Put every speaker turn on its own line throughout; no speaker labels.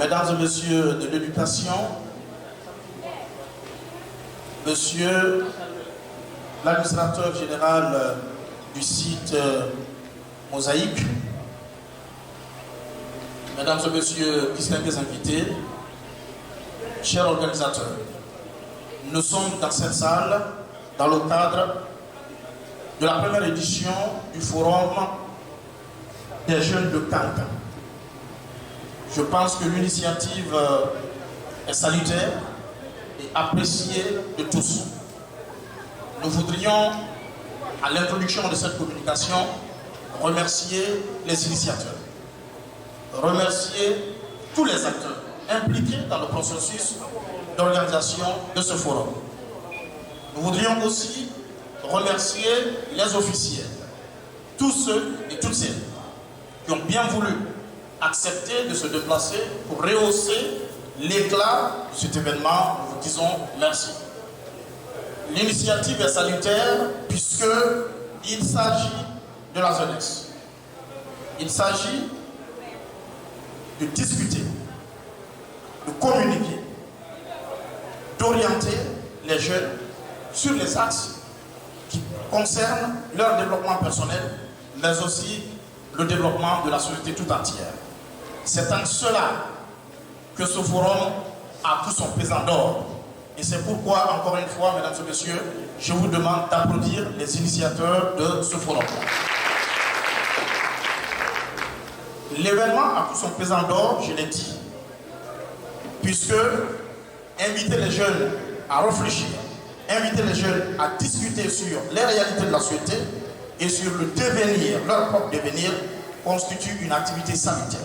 Mesdames et messieurs de l'éducation, monsieur l'administrateur général du site Mosaïque, mesdames et messieurs distingués invités, chers organisateurs, nous sommes dans cette salle dans le cadre de la première édition du Forum des jeunes de Kankan. Je pense que l'initiative est salutaire et appréciée de tous. Nous voudrions, à l'introduction de cette communication, remercier les initiateurs, remercier tous les acteurs impliqués dans le processus d'organisation de ce forum. Nous voudrions aussi remercier les officiels, tous ceux et toutes celles qui ont bien voulu accepter de se déplacer pour rehausser l'éclat de cet événement. Nous vous disons merci. L'initiative est salutaire puisqu'il s'agit de la jeunesse. Il s'agit de discuter, de communiquer, d'orienter les jeunes sur les axes qui concernent leur développement personnel, mais aussi le développement de la société tout entière. C'est en cela que ce forum a tout son pesant d'or. Et c'est pourquoi, encore une fois, mesdames et messieurs, je vous demande d'applaudir les initiateurs de ce forum. L'événement a tout son pesant d'or, je l'ai dit, puisque inviter les jeunes à réfléchir, inviter les jeunes à discuter sur les réalités de la société et sur le devenir, leur propre devenir, constitue une activité sanitaire.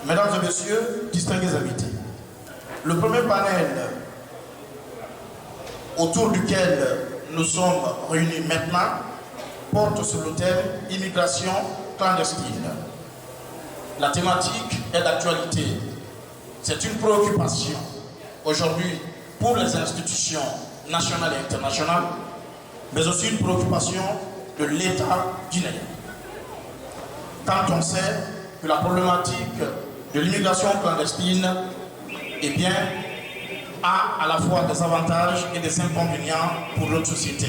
Mesdames et messieurs, distingués invités, le premier panel autour duquel nous sommes réunis maintenant porte sur le thème immigration clandestine. La thématique est d'actualité. C'est une préoccupation aujourd'hui pour les institutions nationales et internationales, mais aussi une préoccupation de l'État guinéen. Quand on sait que la problématique de l'immigration clandestine a à la fois des avantages et des inconvénients pour notre société.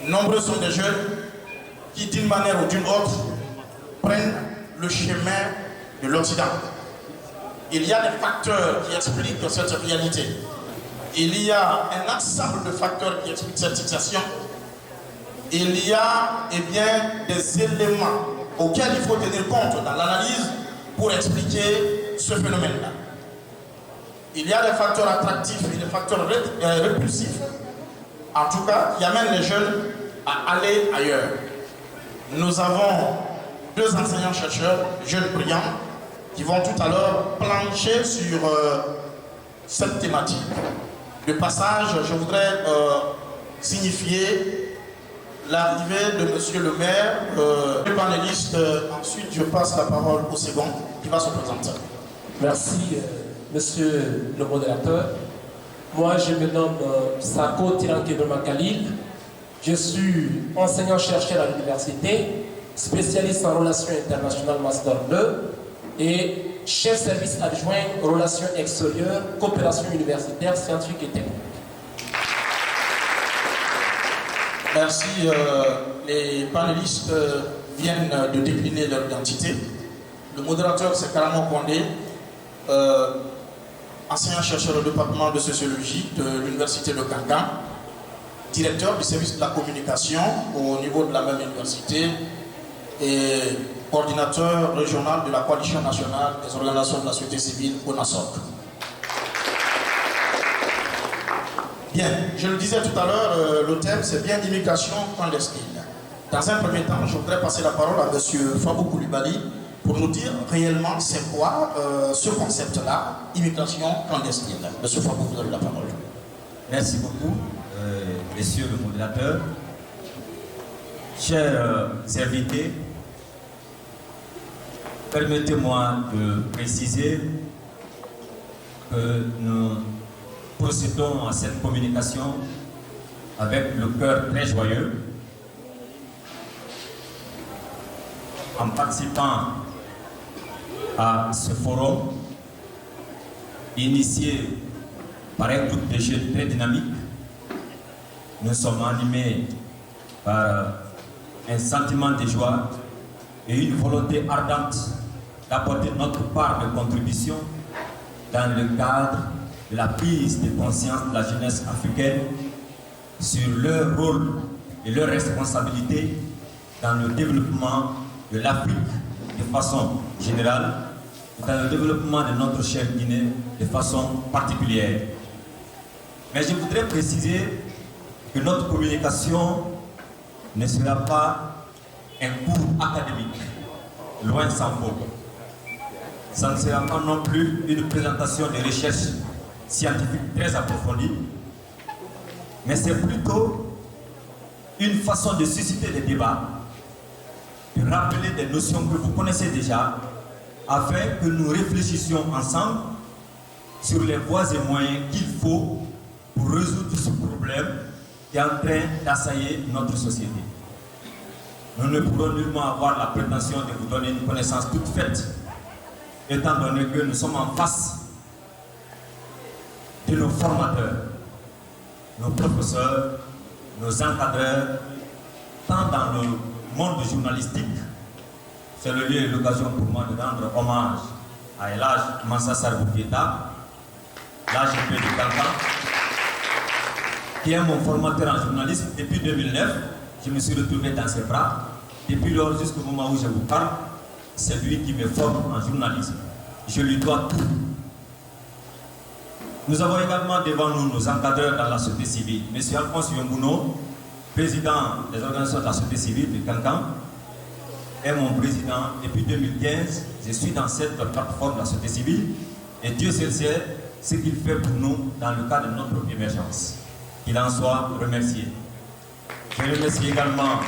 Nombreux sont des jeunes qui, d'une manière ou d'une autre, prennent le chemin de l'Occident. Il y a des facteurs qui expliquent cette réalité. Il y a un ensemble de facteurs qui expliquent cette situation. Il y a des éléments auxquels il faut tenir compte dans l'analyse pour expliquer ce phénomène-là. Il y a des facteurs attractifs et des facteurs répulsifs, en tout cas, qui amènent les jeunes à aller ailleurs. Nous avons deux enseignants-chercheurs, jeunes brillants, qui vont tout à l'heure plancher sur cette thématique. De passage, je voudrais signifier l'arrivée de monsieur le maire, le panéliste. Ensuite, je passe la parole au second qui va se présenter.
Merci, monsieur le modérateur. Moi, je me nomme Sako Tirankedoma Khalil. Je suis enseignant-chercheur à l'université, spécialiste en relations internationales Master 2 et chef service adjoint relations extérieures, coopération universitaire, scientifique et technique.
Merci. Les panélistes viennent de décliner leur identité. Le modérateur, c'est Karamo Kondé, enseignant-chercheur au département de sociologie de l'université de Kankan, directeur du service de la communication au niveau de la même université et coordinateur régional de la coalition nationale des organisations de la société civile au NASOC. Bien, je le disais tout à l'heure, le thème c'est bien l'immigration clandestine. Dans un premier temps, je voudrais passer la parole à M. Fabou Koulibaly pour nous dire réellement c'est quoi ce concept-là, immigration clandestine. M. Fabou, vous avez la parole.
Merci beaucoup, messieurs le modérateur. Chers invités, permettez-moi de préciser que nous procédons à cette communication avec le cœur très joyeux, en participant à ce forum initié par un groupe de jeunes très dynamique. Nous sommes animés par un sentiment de joie et une volonté ardente d'apporter notre part de contribution dans le cadre de la prise de conscience de la jeunesse africaine sur leur rôle et leur responsabilité dans le développement de l'Afrique de façon générale et dans le développement de notre chère Guinée de façon particulière. Mais je voudrais préciser que notre communication ne sera pas un cours académique, loin s'en faut. Ça ne sera pas non plus une présentation de recherches scientifiques très approfondies, mais c'est plutôt une façon de susciter des débats, de rappeler des notions que vous connaissez déjà, afin que nous réfléchissions ensemble sur les voies et moyens qu'il faut pour résoudre ce problème qui est en train d'assaillir notre société. Nous ne pourrons nullement avoir la prétention de vous donner une connaissance toute faite, étant donné que nous sommes en face de nos formateurs, nos professeurs, nos encadreurs, tant dans le monde journalistique. C'est le lieu et l'occasion pour moi de rendre hommage à Elhadj Mansa Sarbou Keita, l'AGP du Kankan, qui est mon formateur en journalisme depuis 2009. Je me suis retrouvé dans ses bras. Depuis lors, jusqu'au moment où je vous parle, c'est lui qui me forme en journalisme. Je lui dois tout. Nous avons également devant nous nos encadreurs dans la société civile. M. Alphonse Yongouno, président des organisations de la société civile du Kankan, est mon président. Depuis 2015, je suis dans cette plateforme de la société civile et Dieu seul sait ce qu'il fait pour nous dans le cadre de notre émergence. Qu'il en soit remercié. Je remercie également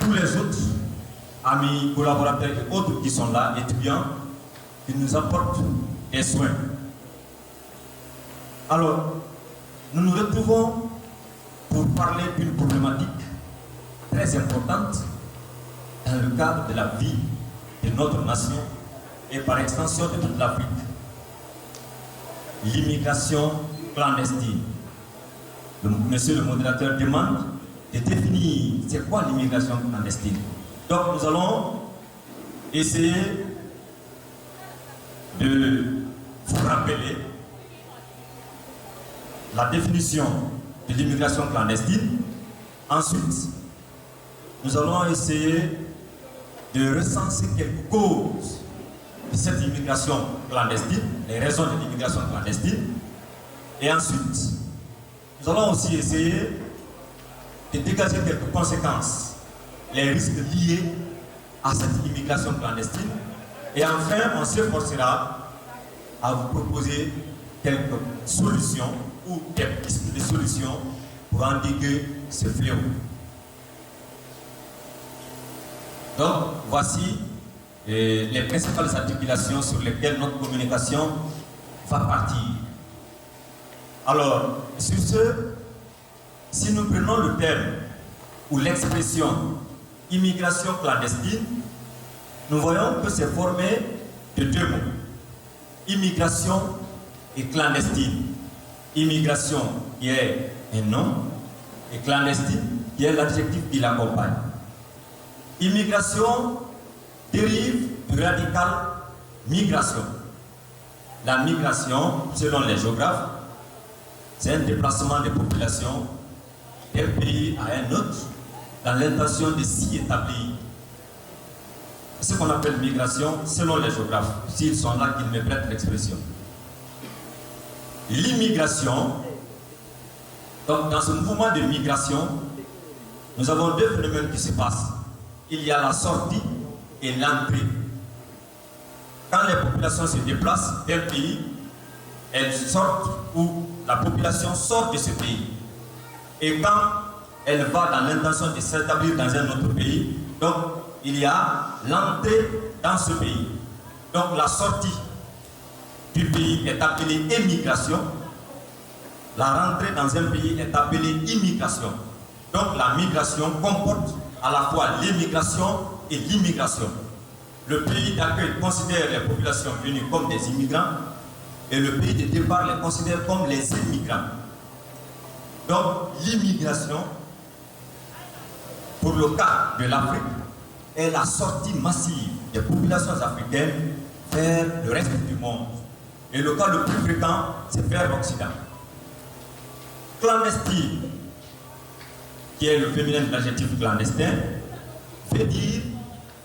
tous les autres amis, collaborateurs et autres qui sont là, étudiants, qui nous apportent des soins. Alors, nous nous retrouvons pour parler d'une problématique très importante dans le cadre de la vie de notre nation et par extension de toute l'Afrique. L'immigration clandestine. Monsieur le modérateur demande de définir c'est quoi l'immigration clandestine. Donc nous allons essayer de vous rappeler la définition de l'immigration clandestine. Ensuite, nous allons essayer de recenser quelques causes de cette immigration clandestine, les raisons de l'immigration clandestine. Et ensuite, nous allons aussi essayer de dégager quelques conséquences, les risques liés à cette immigration clandestine. Et enfin, on s'efforcera à vous proposer quelques solutions ou des pistes de solutions pour endiguer ce fléau. Donc, voici les principales articulations sur lesquelles notre communication va partir. Alors, sur ce, si nous prenons le terme ou l'expression immigration clandestine, nous voyons que c'est formé de deux mots. Immigration et clandestine. Immigration qui est un nom et clandestine qui est l'adjectif qui l'accompagne. Immigration dérive du radical migration. La migration, selon les géographes, c'est un déplacement des populations d'un pays à un autre dans l'intention de s'y établir. Ce qu'on appelle migration, selon les géographes, s'ils sont là, qu'ils me prêtent l'expression. L'immigration, donc dans ce mouvement de migration, nous avons deux phénomènes qui se passent. Il y a la sortie et l'entrée. Quand les populations se déplacent d'un pays, elles sortent ou la population sort de ce pays. Et quand elle va dans l'intention de s'établir dans un autre pays, donc il y a l'entrée dans ce pays. Donc la sortie du pays est appelée émigration. La rentrée dans un pays est appelée immigration. Donc la migration comporte à la fois l'émigration et l'immigration. Le pays d'accueil considère les populations venues comme des immigrants et le pays de départ les considère comme les immigrants. Donc l'immigration, pour le cas de l'Afrique, est la sortie massive des populations africaines vers le reste du monde. Et le cas le plus fréquent, c'est vers l'Occident. Clandestine, qui est le féminin de l'adjectif clandestin, veut dire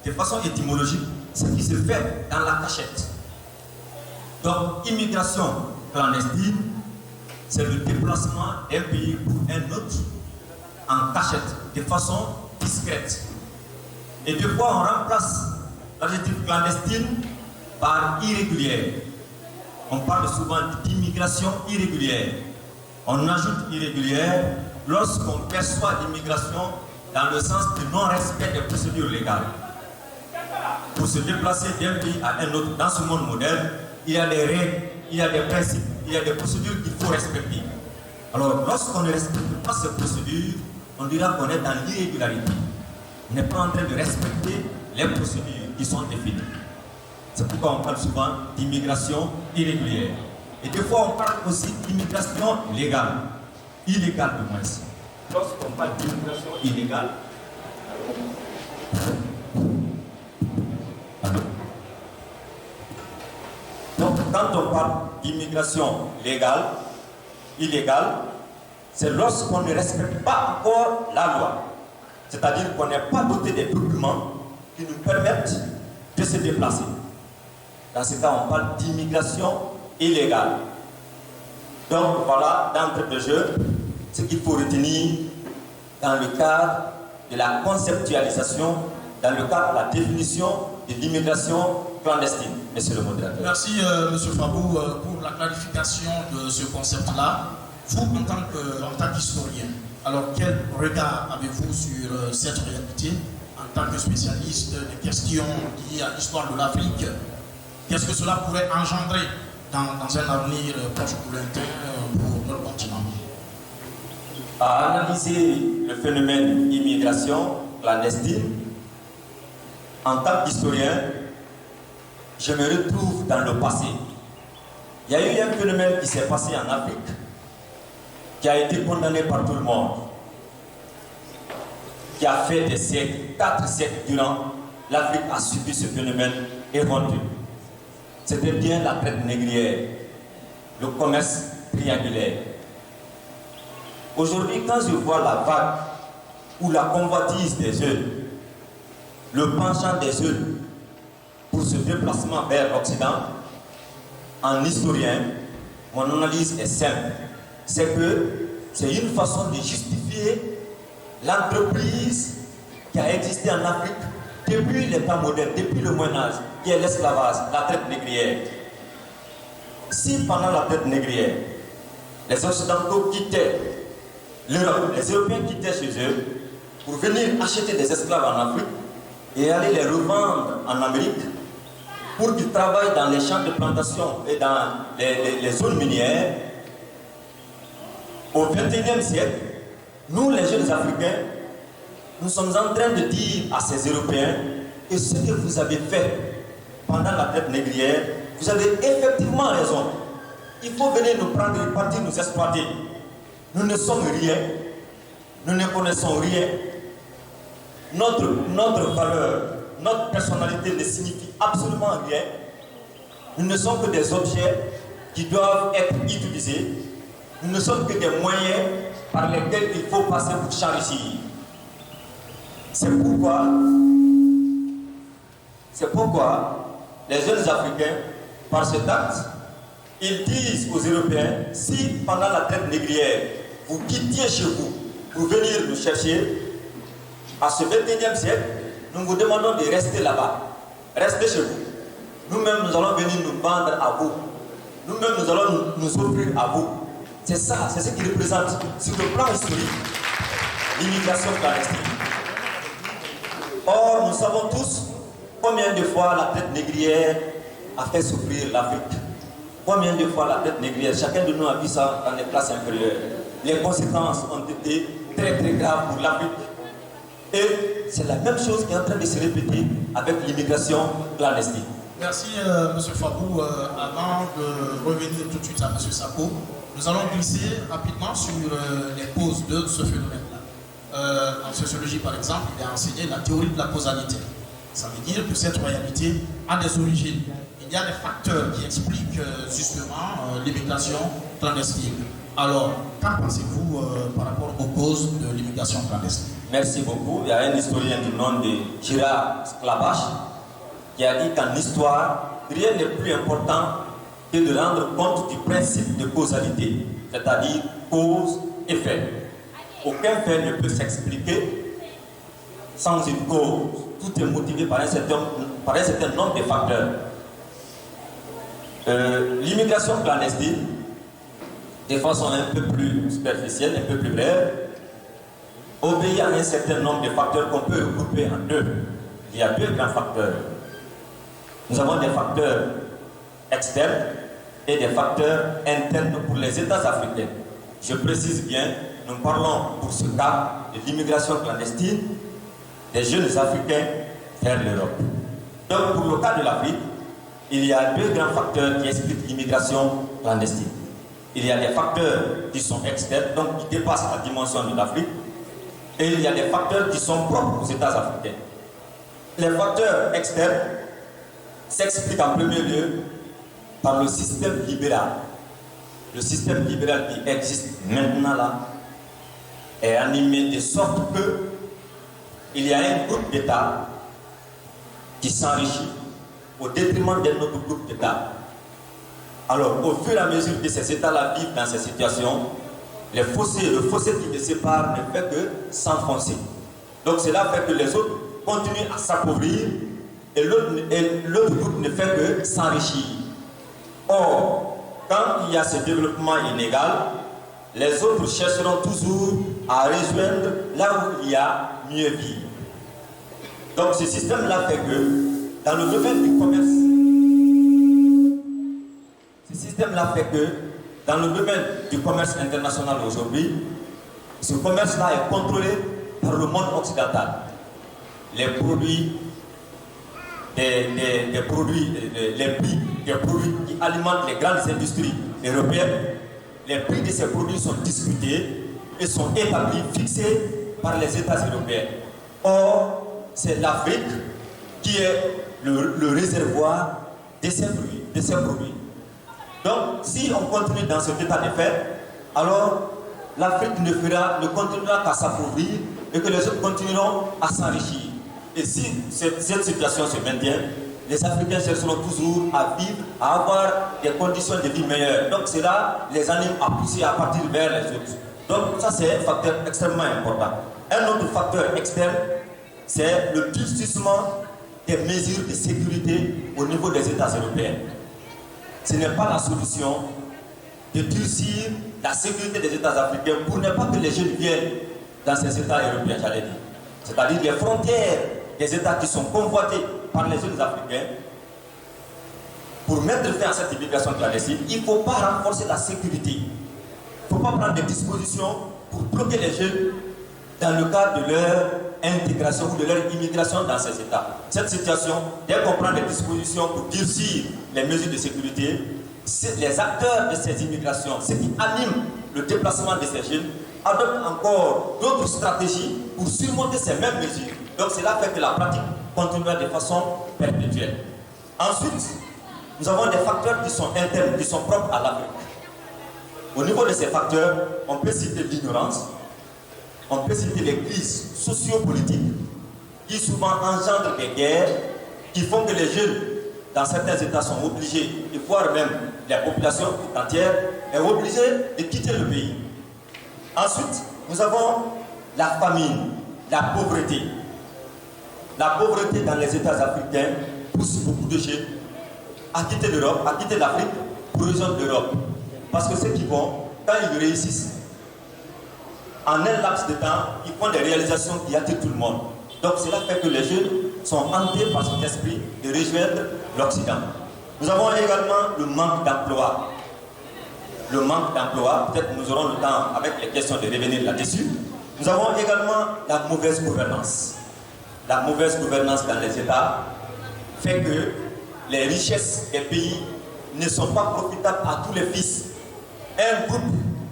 de façon étymologique ce qui se fait dans la cachette. Donc, immigration clandestine, c'est le déplacement d'un pays pour un autre en cachette, de façon discrète. Et de fois, on remplace l'adjectif clandestine par irrégulière. On parle souvent d'immigration irrégulière. On ajoute irrégulière lorsqu'on perçoit l'immigration dans le sens du non-respect des procédures légales. Pour se déplacer d'un pays à un autre dans ce monde moderne, il y a des règles, il y a des principes, il y a des procédures qu'il faut respecter. Alors, lorsqu'on ne respecte pas ces procédures, on dira qu'on est dans l'irrégularité. On n'est pas en train de respecter les procédures qui sont définies. C'est pourquoi on parle souvent d'immigration irrégulière. Et des fois, on parle aussi d'immigration légale. Illégale, du moins. Lorsqu'on parle d'immigration illégale, donc, quand on parle d'immigration légale, illégale, c'est lorsqu'on ne respecte pas encore la loi. C'est-à-dire qu'on n'est pas doté des documents qui nous permettent de se déplacer. Dans ce cas, on parle d'immigration illégale. Donc voilà, d'entrée de jeu, ce qu'il faut retenir dans le cadre de la conceptualisation, dans le cadre de la définition de l'immigration clandestine. Monsieur le modérateur.
Merci, Monsieur Fabou, pour la clarification de ce concept-là. Vous, en tant qu'historien, alors quel regard avez-vous sur cette réalité en tant que spécialiste des questions liées à l'histoire de l'Afrique? Qu'est-ce que cela pourrait engendrer dans un avenir proche ou lointain pour notre continent?
À analyser le phénomène d'immigration clandestine, en tant qu'historien, je me retrouve dans le passé. Il y a eu un phénomène qui s'est passé en Afrique, qui a été condamné par tout le monde, qui a fait des siècles, 4 siècles durant, l'Afrique a subi ce phénomène éventuel. C'était bien la traite négrière, le commerce triangulaire. Aujourd'hui, quand je vois la vague ou la convoitise des jeunes, le penchant des jeunes pour ce déplacement vers l'Occident, en historien, mon analyse est simple. C'est que c'est une façon de justifier l'entreprise qui a existé en Afrique depuis les temps modernes, depuis le Moyen-Âge, qui est l'esclavage, la traite négrière. Si pendant la traite négrière, les Occidentaux quittaient l'Europe, les Européens quittaient chez eux pour venir acheter des esclaves en Afrique et aller les revendre en Amérique pour qu'ils travaillent dans les champs de plantation et dans les zones minières, au XXIe siècle, nous les jeunes Africains, nous sommes en train de dire à ces Européens que ce que vous avez fait pendant la traite négrière, vous avez effectivement raison. Il faut venir nous prendre et partir nous exploiter. Nous ne sommes rien, nous ne connaissons rien. Notre valeur, notre personnalité ne signifie absolument rien. Nous ne sommes que des objets qui doivent être utilisés. Nous ne sommes que des moyens par lesquels il faut passer pour s'enrichir. C'est pourquoi les jeunes Africains, par cet acte, ils disent aux Européens, si pendant la traite négrière, vous quittiez chez vous pour venir nous chercher, à ce 21e siècle, nous vous demandons de rester là-bas. Restez chez vous. Nous-mêmes, nous allons venir nous vendre à vous. Nous-mêmes, nous allons nous offrir à vous. C'est ça, c'est ce qui représente, sur le plan historique, l'immigration clandestine. Or, nous savons tous combien de fois la traite négrière a fait souffrir l'Afrique. Combien de fois la traite négrière, chacun de nous a vu ça dans les classes inférieures. Les conséquences ont été très très graves pour l'Afrique. Et c'est la même chose qui est en train de se répéter avec l'immigration clandestine.
Merci M. Fabou. Avant de revenir tout de suite à M. Sako, nous allons glisser rapidement sur les causes de ce phénomène-là. En sociologie, par exemple, il a enseigné la théorie de la causalité. Ça veut dire que cette réalité a des origines. Il y a des facteurs qui expliquent justement l'immigration clandestine. Alors, qu'en pensez-vous par rapport aux causes de l'immigration clandestine?
Merci beaucoup. Il y a un historien du nom de Gira Sklabash qui a dit qu'en histoire, rien n'est plus important que de rendre compte du principe de causalité, c'est-à-dire cause-effet. Aucun fait ne peut s'expliquer sans une cause. Tout est motivé par un certain nombre de facteurs. L'immigration clandestine, de façon un peu plus superficielle, un peu plus brève, obéit à un certain nombre de facteurs qu'on peut regrouper en deux. Il y a deux grands facteurs. Nous avons des facteurs externes et des facteurs internes pour les États africains. Je précise bien, nous parlons pour ce cas de l'immigration clandestine des jeunes Africains vers l'Europe. Donc pour le cas de l'Afrique, il y a deux grands facteurs qui expliquent l'immigration clandestine. Il y a des facteurs qui sont externes, donc qui dépassent la dimension de l'Afrique, et il y a des facteurs qui sont propres aux États africains. Les facteurs externes s'expliquent en premier lieu par le système libéral. Le système libéral qui existe maintenant là est animé de sorte que il y a un groupe d'États qui s'enrichit au détriment d'un autre groupe d'États. Alors, au fur et à mesure que ces États-là vivent dans ces situations, le fossé qui les sépare ne fait que s'enfoncer. Donc, cela fait que les autres continuent à s'appauvrir et l'autre groupe ne fait que s'enrichir. Or, quand il y a ce développement inégal, les autres chercheront toujours à rejoindre là où il y a mieux vivre. Donc, ce système-là fait que, dans le domaine du commerce, international aujourd'hui, ce commerce-là est contrôlé par le monde occidental. Les prix des produits qui alimentent les grandes industries européennes, les prix de ces produits sont discutés et sont établis, fixés par les États européens. Or, c'est l'Afrique qui est le réservoir de ces produits. Donc, si on continue dans cet état de fait, alors l'Afrique ne continuera qu'à s'appauvrir et que les autres continueront à s'enrichir. Et si cette situation se maintient, les Africains chercheront toujours à vivre, à avoir des conditions de vie meilleures. Donc cela les anime à pousser à partir vers les autres. Donc ça c'est un facteur extrêmement important. Un autre facteur externe, c'est le durcissement des mesures de sécurité au niveau des États européens. Ce n'est pas la solution de durcir la sécurité des États africains pour ne pas que les jeunes viennent dans ces États européens, j'allais dire. C'est-à-dire les frontières des États qui sont convoités par les jeunes Africains. Pour mettre fin à cette immigration clandestine, il ne faut pas renforcer la sécurité. Il ne faut pas prendre des dispositions pour bloquer les jeunes dans le cadre de leur intégration ou de leur immigration dans ces États. Cette situation, dès qu'on prend des dispositions pour durcir les mesures de sécurité, les acteurs de ces immigrations, ceux qui animent le déplacement de ces jeunes, adoptent encore d'autres stratégies pour surmonter ces mêmes mesures. Donc cela fait que la pratique continuera de façon perpétuelle. Ensuite, nous avons des facteurs qui sont internes, qui sont propres à l'Afrique. Au niveau de ces facteurs, on peut citer l'ignorance, on peut citer les crises sociopolitiques qui souvent engendrent des guerres, qui font que les jeunes dans certains États sont obligés, et voire même la population tout entière, est obligée de quitter le pays. Ensuite, nous avons la famine, la pauvreté. La pauvreté dans les États africains pousse beaucoup de jeunes à quitter l'Europe, à quitter l'Afrique pour rejoindre l'Europe. Parce que ceux qui vont, quand ils réussissent, en un laps de temps, ils font des réalisations qui attirent tout le monde. Donc cela fait que les jeunes sont hantés par cet esprit de rejoindre l'Occident. Nous avons également le manque d'emploi. Le manque d'emploi, peut-être nous aurons le temps avec les questions de revenir là-dessus. Nous avons également la mauvaise gouvernance. La mauvaise gouvernance dans les États fait que les richesses des pays ne sont pas profitables à tous les fils. Un groupe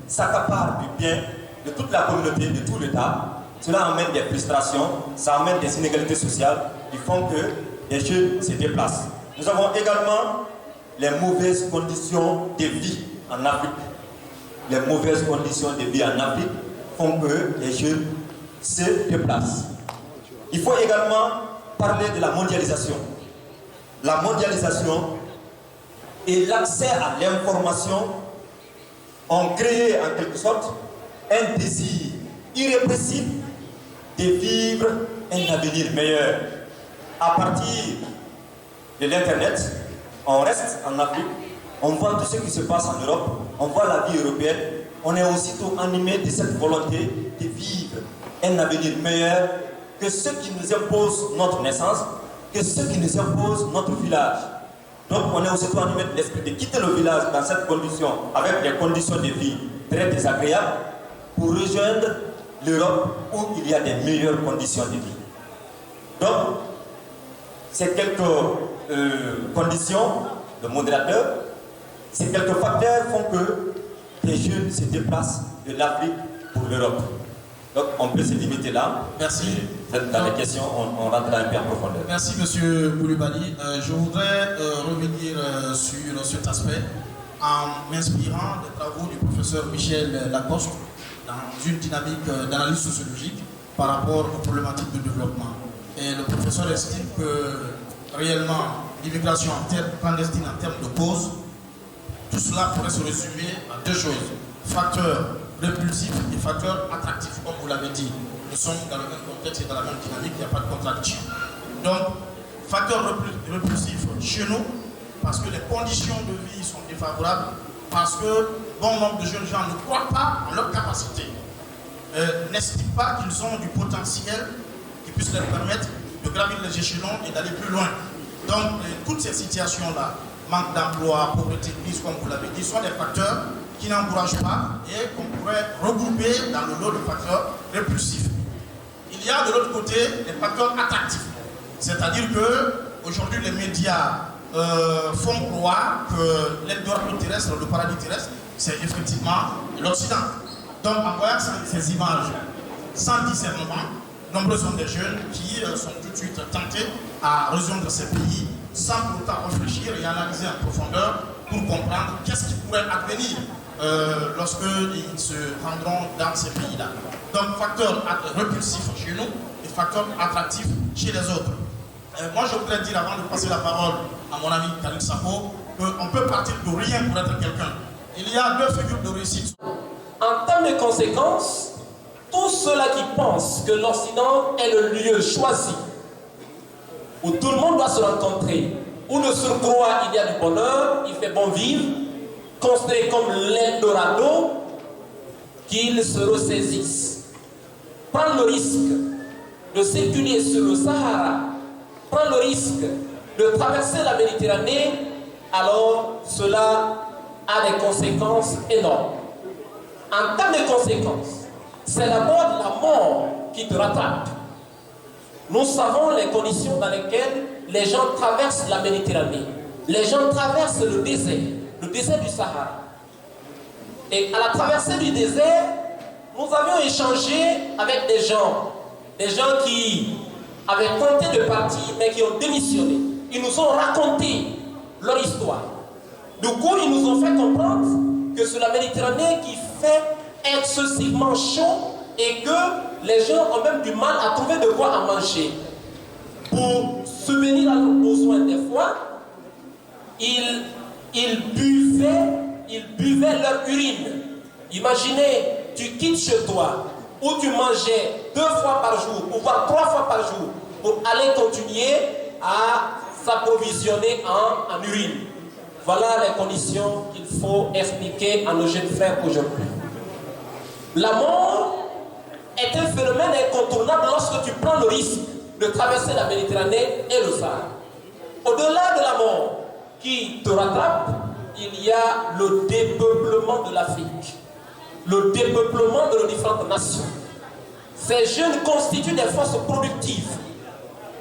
s'accapare du bien de toute la communauté, de tout l'État. Cela amène des frustrations, ça amène des inégalités sociales qui font que les jeunes se déplacent. Nous avons également les mauvaises conditions de vie en Afrique. Les mauvaises conditions de vie en Afrique font que les jeunes se déplacent. Il faut également parler de la mondialisation. La mondialisation et l'accès à l'information ont créé en quelque sorte un désir irrépressible de vivre un avenir meilleur. À partir de l'Internet, on reste en Afrique, on voit tout ce qui se passe en Europe, on voit la vie européenne, on est aussitôt animé de cette volonté de vivre un avenir meilleur que ceux qui nous imposent notre naissance, que ceux qui nous imposent notre village. Donc on est aussitôt animé de l'esprit de quitter le village dans cette condition, avec des conditions de vie très désagréables, pour rejoindre l'Europe où il y a des meilleures conditions de vie. Donc, ces quelques conditions de modérateur, ces quelques facteurs font que les jeunes se déplacent de l'Afrique pour l'Europe. Donc, on peut se limiter là.
Merci.
Dans les questions, on rentrera un peu en profondeur.
Merci, M. Koulibaly. Je voudrais revenir sur cet aspect en m'inspirant des travaux du professeur Michel Lacoste dans une dynamique d'analyse sociologique par rapport aux problématiques de développement. Et le professeur estime que réellement l'immigration clandestine en termes de cause, tout cela pourrait se résumer à deux choses: facteurs répulsifs et facteurs attractifs, comme vous l'avez dit. Nous sommes dans le même contexte et dans la même dynamique, il n'y a pas de contradiction. Donc, facteurs répulsifs chez nous, parce que les conditions de vie sont défavorables, parce que bon nombre de jeunes gens ne croient pas en leur capacité, n'estiment pas qu'ils ont du potentiel qui puisse leur permettre de gravir les échelons et d'aller plus loin. Donc, toutes ces situations-là, manque d'emploi, pauvreté, crise, comme vous l'avez dit, sont des facteurs qui n'encouragent pas et qu'on pourrait regrouper dans le lot de facteurs répulsifs. Il y a de l'autre côté des facteurs attractifs, c'est-à-dire que aujourd'hui les médias font croire que l'Eldorado terrestre, le paradis terrestre, c'est effectivement l'Occident. Donc en voyant ces images sans discernement, nombreux sont des jeunes qui sont tout de suite tentés à rejoindre ces pays sans pourtant réfléchir et analyser en profondeur pour comprendre qu'est-ce qui pourrait advenir lorsqu'ils se rendront dans ces pays-là. Donc facteurs répulsifs chez nous et facteurs attractifs chez les autres. Moi je voudrais dire, avant de passer la parole à mon ami Khalil Sako, qu'on peut partir de rien pour être quelqu'un. Il y a deux figures de réussite.
En termes de conséquences, tous ceux-là qui pensent que l'Occident est le lieu choisi où tout le monde doit se rencontrer, où le surcroît il y a du bonheur, il fait bon vivre, considéré comme l'Eldorado, qu'ils se ressaisissent. Prendre le risque de circuler sur le Sahara, prendre le risque de traverser la Méditerranée, alors cela a des conséquences énormes. En termes de conséquences, c'est d'abord la mort qui te rattrape. Nous savons les conditions dans lesquelles les gens traversent la Méditerranée. Les gens traversent le désert du Sahara. Et à la traversée du désert, nous avions échangé avec des gens qui avaient tenté de partir mais qui ont démissionné. Ils nous ont raconté leur histoire. Du coup, ils nous ont fait comprendre que c'est la Méditerranée qui fait excessivement chaud et que les gens ont même du mal à trouver de quoi à manger. Pour subvenir à leurs besoins des fois, ils buvaient leur urine. Imaginez, tu quittes chez toi où tu mangeais 2 fois par jour, ou voire 3 fois par jour, pour aller continuer à s'approvisionner en urine. Voilà les conditions qu'il faut expliquer à nos jeunes frères aujourd'hui. La mort est un phénomène incontournable lorsque tu prends le risque de traverser la Méditerranée et le Sahara. Au-delà de la mort qui te rattrape, il y a le dépeuplement de l'Afrique, le dépeuplement de nos différentes nations. Ces jeunes constituent des forces productives.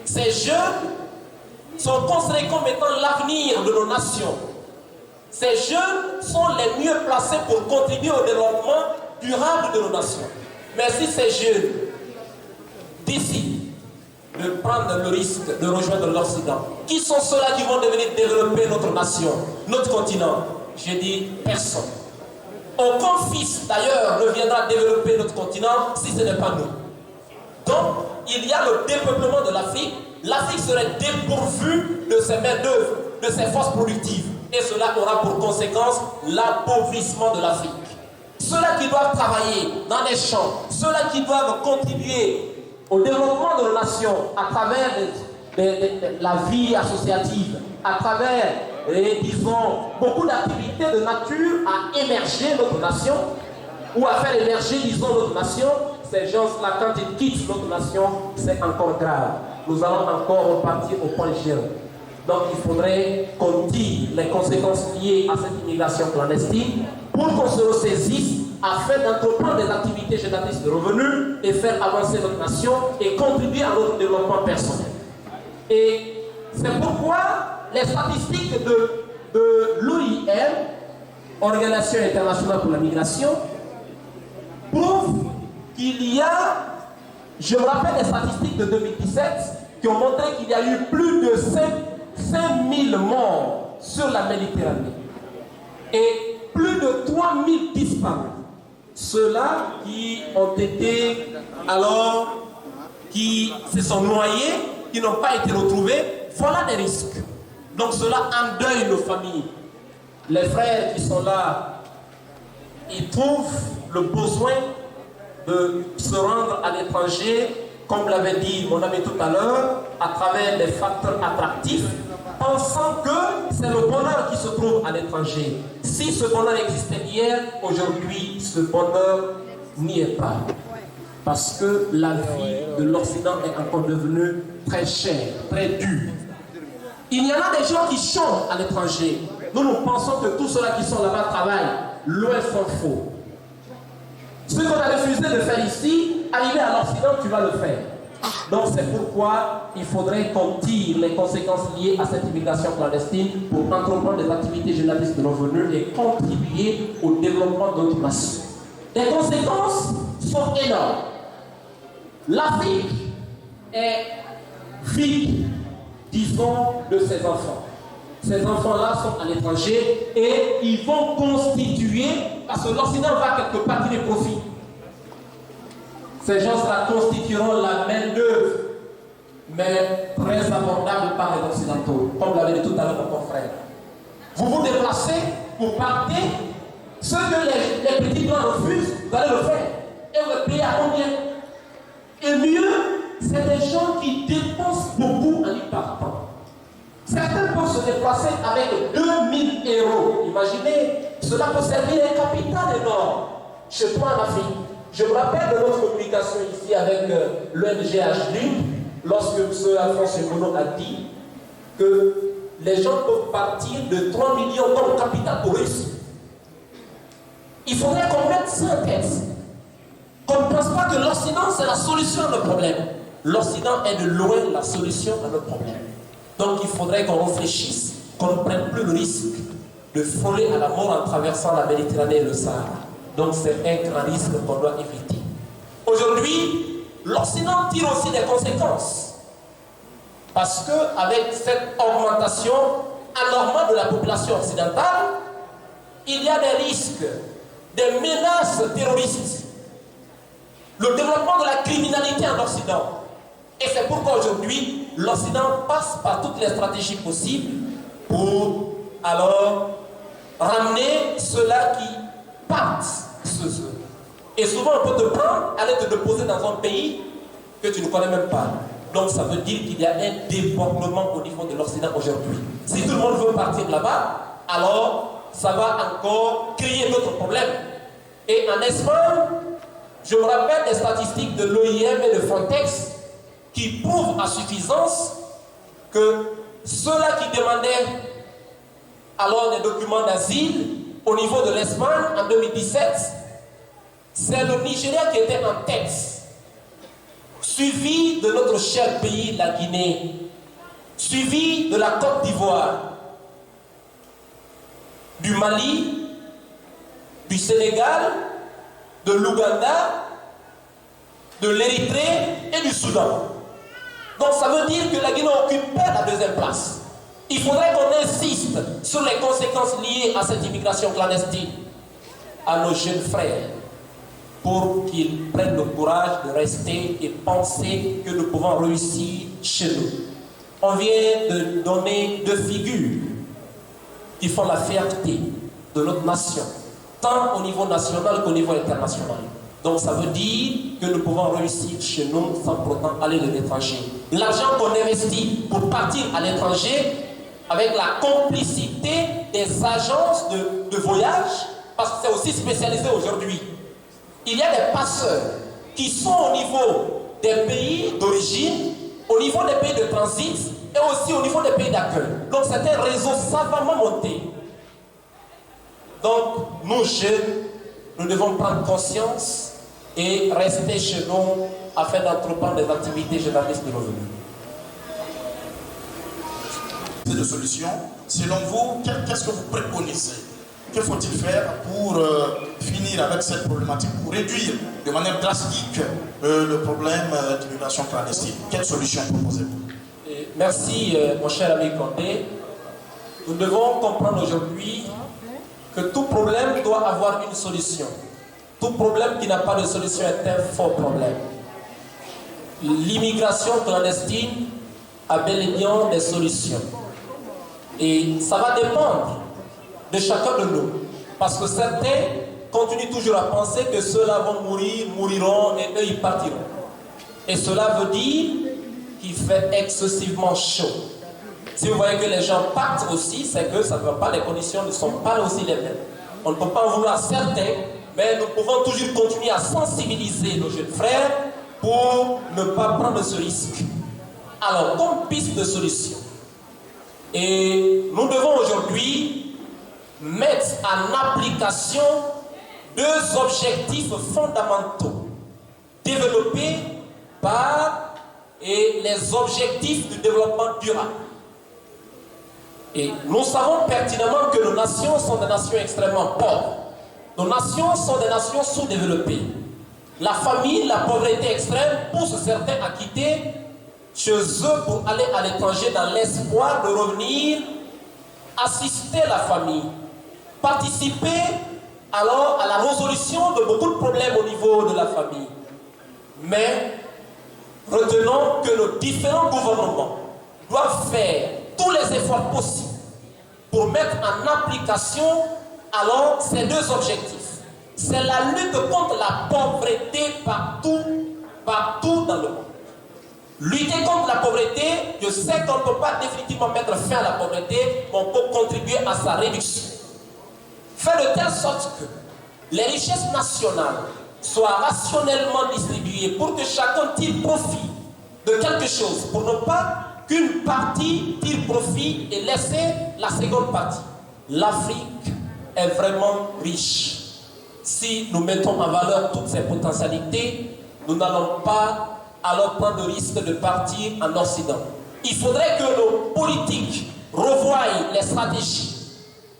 Ces jeunes sont considérés comme étant l'avenir de nos nations. Ces jeunes sont les mieux placés pour contribuer au développement durable de nos nations. Mais si ces jeunes décident de prendre le risque de rejoindre l'Occident, qui sont ceux-là qui vont devenir développer notre nation, notre continent? Je dis personne. Aucun fils d'ailleurs ne viendra développer notre continent si ce n'est pas nous. Donc, il y a le dépeuplement de l'Afrique. L'Afrique serait dépourvue de ses main-d'œuvre, de ses forces productives. Et cela aura pour conséquence l'appauvrissement de l'Afrique. Ceux-là qui doivent travailler dans les champs, ceux-là qui doivent contribuer au développement de nos nations à travers la vie associative, à travers, disons, beaucoup d'activités de nature à émerger notre nation ou à faire émerger, disons, notre nation. Ces gens-là, quand ils quittent notre nation, c'est encore grave. Nous allons encore repartir au point zéro. Donc il faudrait qu'on tire les conséquences liées à cette immigration clandestine pour qu'on se ressaisisse afin d'entreprendre des activités génératrices de revenus et faire avancer notre nation et contribuer à notre développement personnel. Et c'est pourquoi les statistiques de l'OIM, Organisation internationale pour la migration, prouvent qu'il y a, je me rappelle les statistiques de 2017, qui ont montré qu'il y a eu plus de 5000 morts sur la Méditerranée et plus de 3000 disparus. Ceux-là qui ont été, alors, qui se sont noyés, qui n'ont pas été retrouvés, voilà des risques. Donc cela endeuille nos familles. Les frères qui sont là, ils trouvent le besoin de se rendre à l'étranger, comme l'avait dit mon ami tout à l'heure, à travers des facteurs attractifs, pensant que c'est le bonheur qui se trouve à l'étranger. Si ce bonheur existait hier, aujourd'hui, ce bonheur n'y est pas. Parce que la vie de l'Occident est encore devenue très chère, très dure. Il y en a des gens qui chantent à l'étranger. Nous pensons que tous ceux-là qui sont là-bas travaillent. Loin s'en faut. Ce qu'on a refusé de faire ici, arriver à l'Occident, tu vas le faire. Donc c'est pourquoi il faudrait qu'on tire les conséquences liées à cette immigration clandestine pour entreprendre des activités génératrices de revenus et contribuer au développement de notre nation. Les conséquences sont énormes. L'Afrique est vide, disons, de ses enfants. Ces enfants-là sont à l'étranger et ils vont constituer, parce que l'Occident va quelque part tirer profit. Ces gens-là constitueront la main-d'œuvre, mais très abordable par les Occidentaux, comme l'avait dit tout à l'heure mon confrère. Vous vous déplacez, vous partez, ce que les petits blancs refusent, vous allez le faire. Et vous payez à combien? Et mieux, c'est des gens qui dépensent beaucoup en y partant. Certains peuvent se déplacer avec 2000 €. Imaginez, cela peut servir un capital énorme chez toi en Afrique. Je me rappelle de notre communication ici avec l'ONG HLU, lorsque M. Alphonse Mono a dit que les gens peuvent partir de 3 millions d'euros de capital pour Russie. Il faudrait qu'on mette ça en tête. Qu'on ne pense pas que l'Occident c'est la solution à nos problèmes. L'Occident est de loin la solution à nos problèmes. Donc il faudrait qu'on réfléchisse, qu'on ne prenne plus le risque de frôler à la mort en traversant la Méditerranée et le Sahara. Donc c'est un grand risque qu'on doit éviter. Aujourd'hui, l'Occident tire aussi des conséquences. Parce qu'avec cette augmentation anormale de la population occidentale, il y a des risques, des menaces terroristes, le développement de la criminalité en Occident. Et c'est pourquoi aujourd'hui, l'Occident passe par toutes les stratégies possibles pour alors ramener ceux-là qui partent. Et souvent, on peut te prendre, aller te déposer dans un pays que tu ne connais même pas. Donc, ça veut dire qu'il y a un débordement au niveau de l'Occident aujourd'hui. Si tout le monde veut partir là-bas, alors ça va encore créer d'autres problèmes. Et en Espagne, je me rappelle des statistiques de l'OIM et de Frontex qui prouvent à suffisance que ceux-là qui demandaient alors des documents d'asile au niveau de l'Espagne en 2017, c'est le Nigeria qui était en tête. suivi de notre cher pays, la Guinée, suivi de la Côte d'Ivoire, du Mali, du Sénégal, de l'Ouganda, de l'Érythrée et du Soudan. Donc ça veut dire que la Guinée occupe pas la deuxième place. Il faudrait qu'on insiste sur les conséquences liées à cette immigration clandestine à nos jeunes frères pour qu'ils prennent le courage de rester et penser que nous pouvons réussir chez nous. On vient de donner deux figures qui font la fierté de notre nation, tant au niveau national qu'au niveau international. Donc ça veut dire que nous pouvons réussir chez nous sans pourtant aller de l'étranger. L'argent qu'on investit pour partir à l'étranger, avec la complicité des agences de voyage, parce que c'est aussi spécialisé aujourd'hui. Il y a des passeurs qui sont au niveau des pays d'origine, au niveau des pays de transit et aussi au niveau des pays d'accueil. Donc c'est un réseau savamment monté. Donc nous jeunes, nous devons prendre conscience et rester chez nous afin d'entreprendre des activités génératrices de revenus.
De solutions. Selon vous, qu'est-ce que vous préconisez? Que faut-il faire pour finir avec cette problématique, pour réduire de manière drastique le problème d'immigration clandestine? Quelle solution proposez-vous?
Merci mon cher ami Condé. Nous devons comprendre aujourd'hui que tout problème doit avoir une solution. Tout problème qui n'a pas de solution est un faux problème. L'immigration clandestine a bel et bien des solutions. Et ça va dépendre de chacun de nous. Parce que certains continuent toujours à penser que ceux-là vont mourir, mouriront et eux ils partiront. Et cela veut dire qu'il fait excessivement chaud. Si vous voyez que les gens partent aussi, c'est que ça ne va pas, les conditions ne sont pas aussi les mêmes. On ne peut pas en vouloir certains, mais nous pouvons toujours continuer à sensibiliser nos jeunes frères pour ne pas prendre ce risque. Alors, comme piste de solution, et nous devons aujourd'hui mettre en application deux objectifs fondamentaux développés par les objectifs du développement durable. Et nous savons pertinemment que nos nations sont des nations extrêmement pauvres. Nos nations sont des nations sous-développées. La famine, la pauvreté extrême pousse certains à quitter chez eux pour aller à l'étranger dans l'espoir de revenir assister la famille, participer alors à la résolution de beaucoup de problèmes au niveau de la famille. Mais retenons que nos différents gouvernements doivent faire tous les efforts possibles pour mettre en application alors ces deux objectifs. C'est la lutte contre la pauvreté partout dans le monde. Lutter contre la pauvreté, je sais qu'on ne peut pas définitivement mettre fin à la pauvreté, mais on peut contribuer à sa réduction. Faire de telle sorte que les richesses nationales soient rationnellement distribuées pour que chacun tire profit de quelque chose, pour ne pas qu'une partie tire profit et laisser la seconde partie. L'Afrique est vraiment riche. Si nous mettons en valeur toutes ces potentialités, nous n'allons pas alors prendre le risque de partir en Occident. Il faudrait que nos politiques revoient les stratégies.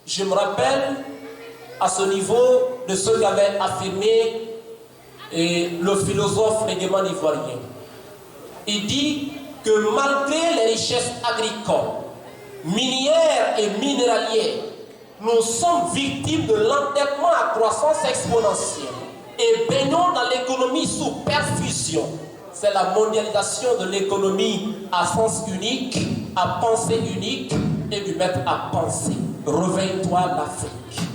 Je me rappelle à ce niveau de ce qu'avait affirmé le philosophe réglement ivoirien. Il dit que malgré les richesses agricoles, minières et minéralières, nous sommes victimes de l'endettement à croissance exponentielle et baignons dans l'économie sous perfusion. C'est la mondialisation de l'économie à sens unique, à pensée unique et du maître à penser. Réveille-toi l'Afrique.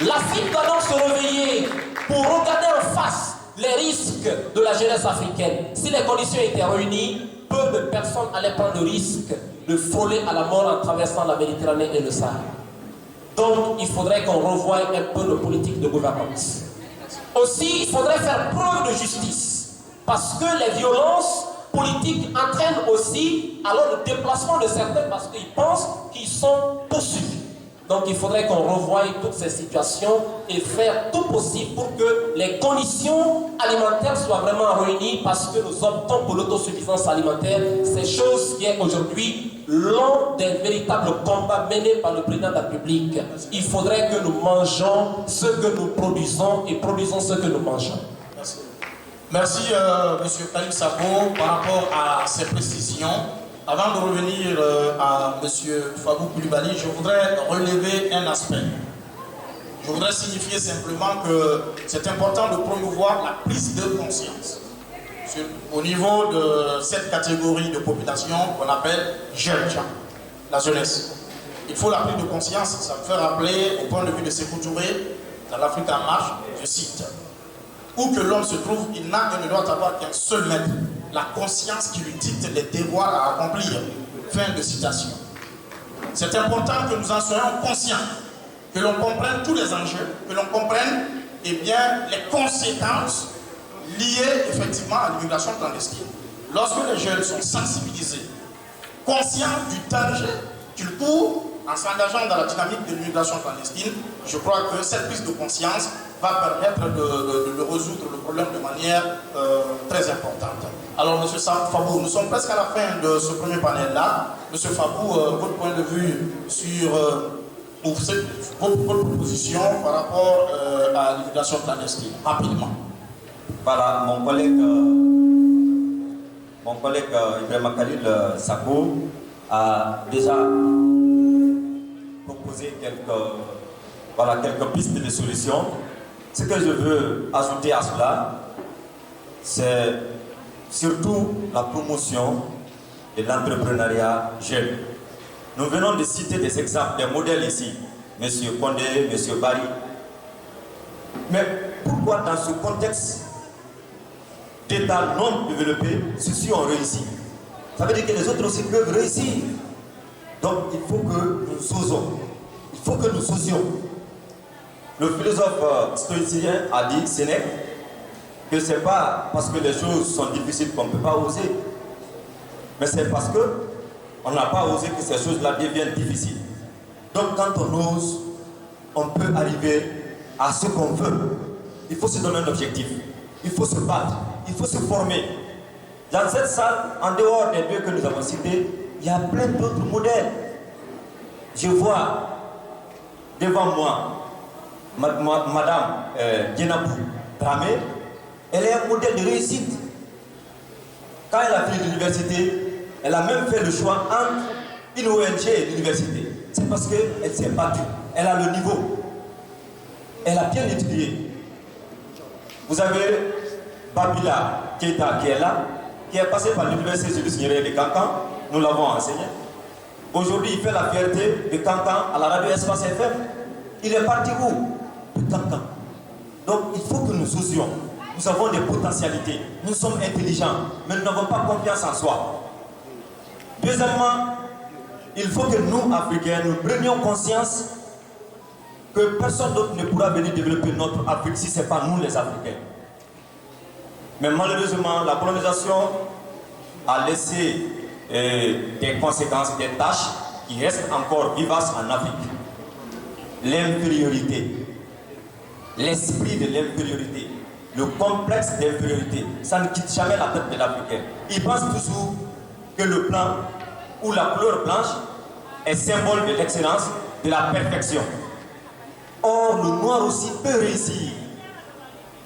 L'Afrique doit donc se réveiller pour regarder en face les risques de la jeunesse africaine. Si les conditions étaient réunies, peu de personnes allaient prendre le risque de frôler à la mort en traversant la Méditerranée et le Sahara. Donc il faudrait qu'on revoie un peu nos politiques de gouvernance. Aussi, il faudrait faire preuve de justice. Parce que les violences politiques entraînent aussi alors le déplacement de certains parce qu'ils pensent qu'ils sont poursuivis. Donc il faudrait qu'on revoie toutes ces situations et faire tout possible pour que les conditions alimentaires soient vraiment réunies parce que nous optons pour l'autosuffisance alimentaire. C'est chose qui est aujourd'hui l'un des véritables combats menés par le président de la République. Il faudrait que nous mangeons ce que nous produisons et produisons ce que nous mangeons.
Merci. Merci M. Khalil Sako par rapport à ces précisions. Avant de revenir à M. Fabou Koulibaly, je voudrais relever un aspect. Je voudrais signifier simplement que c'est important de promouvoir la prise de conscience au niveau de cette catégorie de population qu'on appelle jeunes gens, la jeunesse. Il faut la prise de conscience, ça me fait rappeler au point de vue de Sékou Touré, dans l'Afrique en marche, je cite, où que l'homme se trouve, il n'a et ne doit avoir qu'un seul maître, la conscience qui lui dicte les devoirs à accomplir. Fin de citation. C'est important que nous en soyons conscients, que l'on comprenne tous les enjeux, que l'on comprenne les conséquences liées effectivement à l'immigration clandestine. Lorsque les jeunes sont sensibilisés, conscients du danger qu'ils courent en s'engageant dans la dynamique de l'immigration clandestine, je crois que cette prise de conscience va permettre de résoudre le problème de manière très importante. Alors, M. Fabou, nous sommes presque à la fin de ce premier panel-là. M. Fabou, votre point de vue sur votre proposition par rapport à l'immigration clandestine, rapidement.
Voilà, mon collègue Ibrahima Khalil Sako a déjà proposé quelques pistes de solutions. Ce que je veux ajouter à cela, c'est surtout la promotion de l'entrepreneuriat jeune. Nous venons de citer des exemples, des modèles ici, M. Condé, M. Barry. Mais pourquoi dans ce contexte d'État non développé, ceux-ci ont réussi? Ça veut dire que les autres aussi peuvent réussir. Donc il faut que nous osons. Il faut que nous osions. Le philosophe stoïcien a dit, Sénèque, que ce n'est pas parce que les choses sont difficiles qu'on ne peut pas oser, mais c'est parce qu'on n'a pas osé que ces choses-là deviennent difficiles. Donc quand on ose, on peut arriver à ce qu'on veut. Il faut se donner un objectif. Il faut se battre. Il faut se former. Dans cette salle, en dehors des deux que nous avons cités, il y a plein d'autres modèles. Je vois devant moi Madame Dienabou Dramé. Elle est un modèle de réussite. Quand elle a fini l'université, elle a même fait le choix entre une ONG et l'université. C'est parce qu'elle s'est battue. Elle a le niveau. Elle a bien étudié. Vous avez Babila Keita qui est là, qui est passé par l'université Julius Nyerere de Cancan. Nous l'avons enseigné. Aujourd'hui, il fait la fierté de Cancan à la radio Espace FM. Il est parti où? De Cancan. Donc, il faut que nous osions. Nous avons des potentialités. Nous sommes intelligents, mais nous n'avons pas confiance en soi. Deuxièmement, il faut que nous, Africains, nous prenions conscience que personne d'autre ne pourra venir développer notre Afrique si ce n'est pas nous, les Africains. Mais malheureusement, la colonisation a laissé des conséquences, des tâches qui restent encore vivaces en Afrique. L'infériorité, l'esprit de l'infériorité, le complexe d'infériorité, ça ne quitte jamais la tête de l'Africain. Il pense toujours que le blanc ou la couleur blanche est symbole de l'excellence, de la perfection. Or, le noir aussi peut réussir.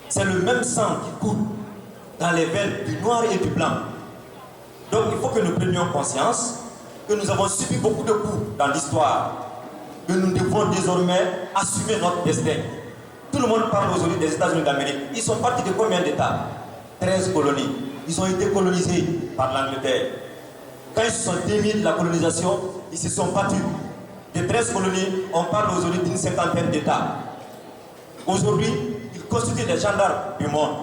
C'est le même sang qui coule dans les veines du noir et du blanc. Donc, il faut que nous prenions conscience que nous avons subi beaucoup de coups dans l'histoire, que nous devons désormais assumer notre destin. Tout le monde parle aujourd'hui des États-Unis d'Amérique. Ils sont partis de combien d'États? 13 colonies. Ils ont été colonisés par l'Angleterre. Quand ils se sont démis de la colonisation, ils se sont battus. De 13 colonies, on parle aujourd'hui d'une cinquantaine d'États. Aujourd'hui, ils constituent les gendarmes du monde.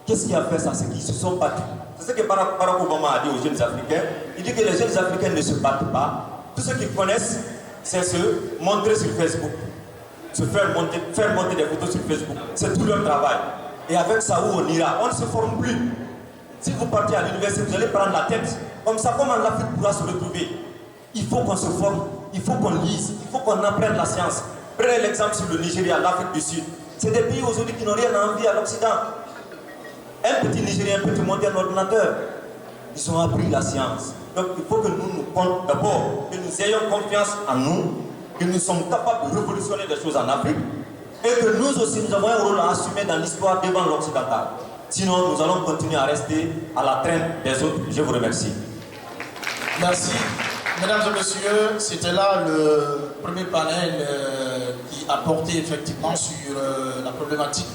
Qu'est-ce qui a fait ça? C'est qu'ils se sont battus. C'est ce que Barack Obama a dit aux jeunes Africains. Il dit que les jeunes Africains ne se battent pas. Tout ce qu'ils connaissent, c'est se montrer sur Facebook. Se faire monter des photos sur Facebook. C'est tout leur travail. Et avec ça, où on ira? On ne se forme plus. Si vous partez à l'université, vous allez prendre la tête. Comme ça, comment l'Afrique pourra se retrouver? Il faut qu'on se forme. il faut qu'on lise, il faut qu'on apprenne la science. Prenez l'exemple sur le Nigeria, l'Afrique du Sud. C'est des pays aujourd'hui qui n'ont rien à envier à l'Occident. Un petit Nigérien peut te monter un ordinateur. Ils ont appris la science. Donc il faut que nous d'abord, que nous ayons confiance en nous, que nous sommes capables de révolutionner des choses en Afrique, et que nous aussi nous avons un rôle à assumer dans l'histoire devant l'Occidental. Sinon, nous allons continuer à rester à la traîne des autres. Je vous remercie.
Merci. Mesdames et messieurs, c'était là le premier panel qui a porté effectivement sur la problématique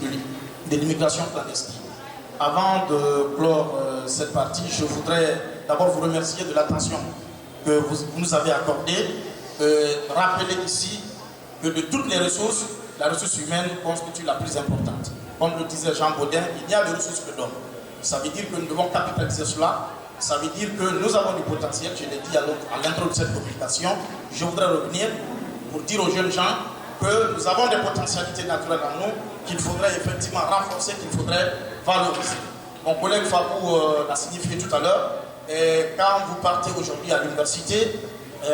de l'immigration clandestine. Avant de clore cette partie, je voudrais d'abord vous remercier de l'attention que vous nous avez accordée. Rappeler ici que de toutes les ressources, la ressource humaine constitue la plus importante. Comme le disait Jean Baudin, il y a des ressources que l'homme. Ça veut dire que nous devons capitaliser cela. Ça veut dire que nous avons du potentiel. Je l'ai dit à l'intro de cette publication. Je voudrais revenir pour dire aux jeunes gens que nous avons des potentialités naturelles en nous qu'il faudrait effectivement renforcer, qu'il faudrait valoriser. Mon collègue Fabou l'a signifié tout à l'heure. Et quand vous partez aujourd'hui à l'université,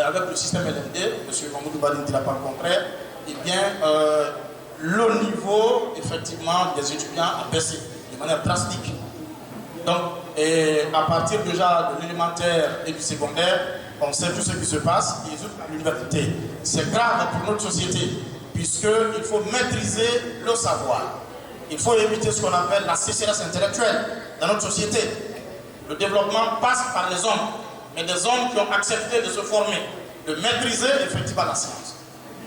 avec le système LMD, M. Mamoudou Bali ne dira pas le contraire, eh bien, le niveau, effectivement, des étudiants a baissé de manière drastique. Donc, à partir déjà de l'élémentaire et du secondaire, on sait tout ce qui se passe, et à l'université. C'est grave pour notre société, puisqu'il faut maîtriser le savoir. Il faut éviter ce qu'on appelle la sécheresse intellectuelle dans notre société. Le développement passe par les hommes, mais des hommes qui ont accepté de se former, de maîtriser effectivement la science.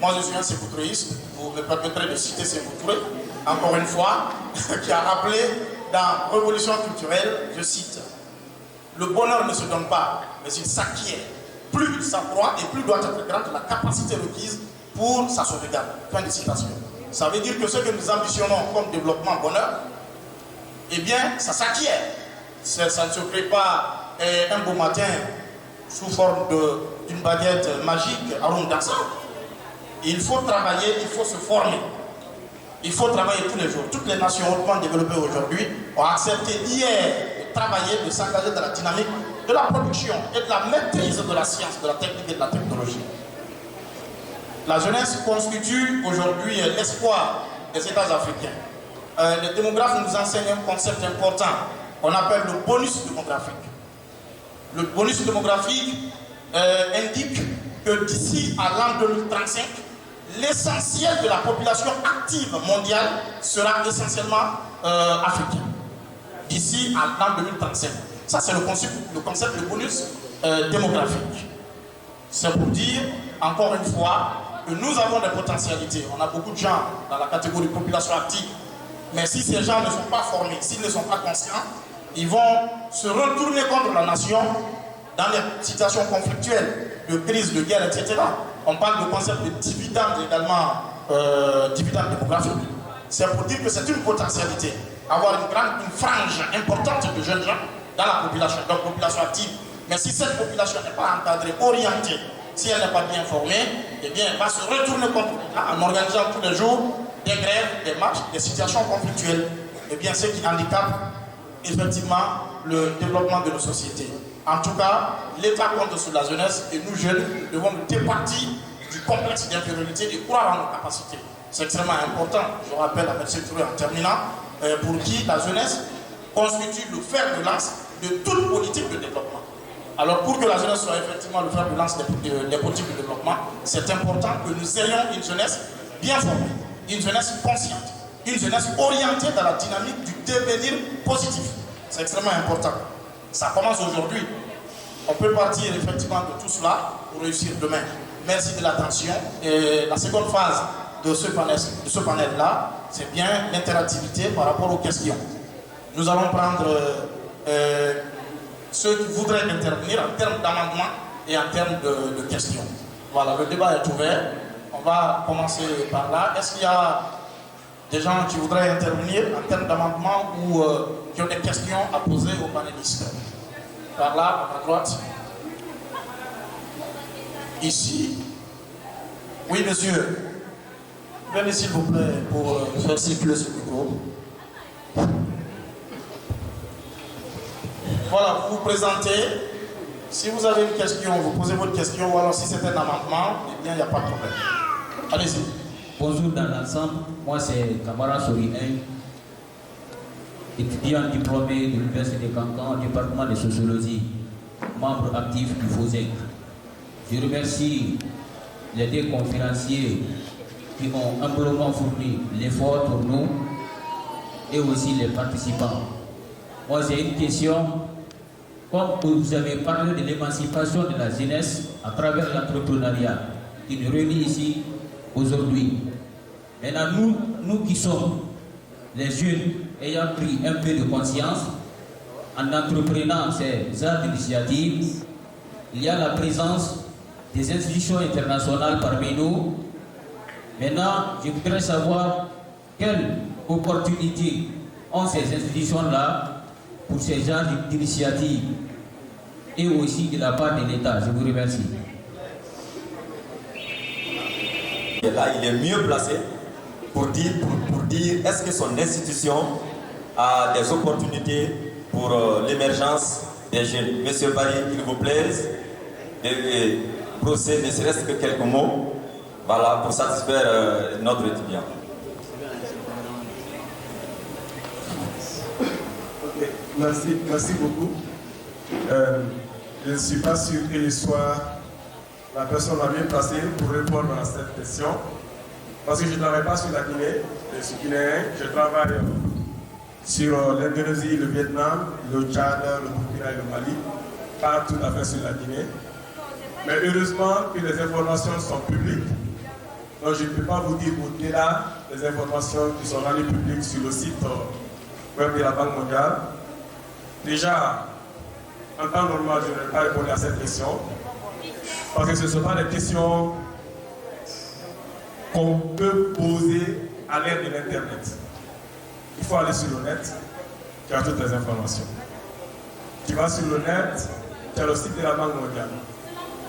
Moi, je suis un sécoutréiste, vous me permettrez de citer Sékou Touré, encore une fois, qui a rappelé dans Révolution culturelle, je cite, « Le bonheur ne se donne pas, mais il s'acquiert. Plus il s'accroît et plus doit être grande la capacité requise pour sa sauvegarde. » Fin de citation. Ça veut dire que ce que nous ambitionnons comme développement bonheur, eh bien, ça s'acquiert. Ça ne se crée pas un beau matin sous forme d'une baguette magique à rond d'argent. Il faut travailler, il faut se former. Il faut travailler tous les jours. Toutes les nations hautement développées aujourd'hui ont accepté hier de travailler, de s'engager dans la dynamique de la production et de la maîtrise de la science, de la technique et de la technologie. La jeunesse constitue aujourd'hui l'espoir des États africains. Les démographes nous enseignent un concept important qu'on appelle le bonus démographique. Le bonus démographique indique que d'ici à l'an 2035, l'essentiel de la population active mondiale sera essentiellement africain. D'ici à l'an 2035. Ça, c'est le concept de bonus démographique. C'est pour dire, encore une fois, que nous avons des potentialités. On a beaucoup de gens dans la catégorie population active. Mais si ces gens ne sont pas formés, s'ils ne sont pas conscients, ils vont se retourner contre la nation dans les situations conflictuelles, de crise, de guerre, etc. On parle de concept de dividende également, dividende démographique. C'est pour dire que c'est une potentialité. Avoir une frange importante de jeunes gens dans la population, donc population active. Mais si cette population n'est pas encadrée, orientée, si elle n'est pas bien formée, eh bien, elle va se retourner contre l'État en organisant tous les jours des grèves, des marches, des situations conflictuelles. Eh bien, ce qui handicape effectivement le développement de nos sociétés. En tout cas, l'État compte sur la jeunesse et nous jeunes devons nous départir du complexe d'infériorité et croire en nos capacités. C'est extrêmement important. Je rappelle à M. Touré en terminant, pour qui la jeunesse constitue le fer de lance de toute politique de développement. Alors pour que la jeunesse soit effectivement le fer de lance des politiques de développement, c'est important que nous ayons une jeunesse bien formée, une jeunesse consciente, une jeunesse orientée dans la dynamique du devenir positif. C'est extrêmement important. Ça commence aujourd'hui. On peut partir effectivement de tout cela pour réussir demain. Merci de l'attention. Et la seconde phase de ce panel-là, c'est bien l'interactivité par rapport aux questions. Nous allons prendre ceux qui voudraient intervenir en termes d'amendement et en termes de questions. Voilà, le débat est ouvert. On va commencer par là. Est-ce qu'il y a des gens qui voudraient intervenir en termes d'amendement ou qui ont des questions à poser aux panélistes? Par là, à droite. Ici. Oui, monsieur. Venez s'il vous plaît pour faire circuler ce micro. Voilà, vous vous présentez Si vous avez une question, vous posez votre question, ou alors si c'est un amendement, eh bien, il n'y a pas de problème. Allez-y.
Bonjour dans l'ensemble, moi c'est Kamara Sorien, étudiant diplômé de l'Université de Cancan, département de sociologie, membre actif du FOSEC. Je remercie les deux conférenciers qui ont amplement fourni l'effort pour nous et aussi les participants. Moi j'ai une question. Comme vous avez parlé de l'émancipation de la jeunesse à travers l'entrepreneuriat qui nous réunit ici aujourd'hui. Maintenant, nous qui sommes les jeunes ayant pris un peu de conscience en entreprenant ces actes d'initiative, il y a la présence des institutions internationales parmi nous. Maintenant, je voudrais savoir quelles opportunités ont ces institutions-là pour ces genres d'initiatives et aussi de la part de l'État. Je vous remercie.
Et là, il est mieux placé pour dire est-ce que son institution a des opportunités pour l'émergence des jeunes. Monsieur Barry, il vous plaît de procéder ne serait-ce que quelques mots, voilà, pour satisfaire notre étudiant.
Merci beaucoup. Je ne suis pas sûr que je sois la personne la mieux placée pour répondre à cette question. Parce que je ne travaille pas sur la Guinée, je suis guinéen, je travaille sur l'Indonésie, le Vietnam, le Tchad, le Burkina et le Mali, pas tout à fait sur la Guinée. Mais heureusement que les informations sont publiques. Donc je ne peux pas vous dire au-delà des informations qui sont rendues publiques sur le site web de la Banque mondiale. Déjà, en temps normal, je ne vais pas répondre à cette question, parce que ce ne sont pas des questions qu'on peut poser à l'ère de l'Internet. Il faut aller sur le net, tu as toutes les informations. Tu vas sur le net, tu as le site de la Banque mondiale.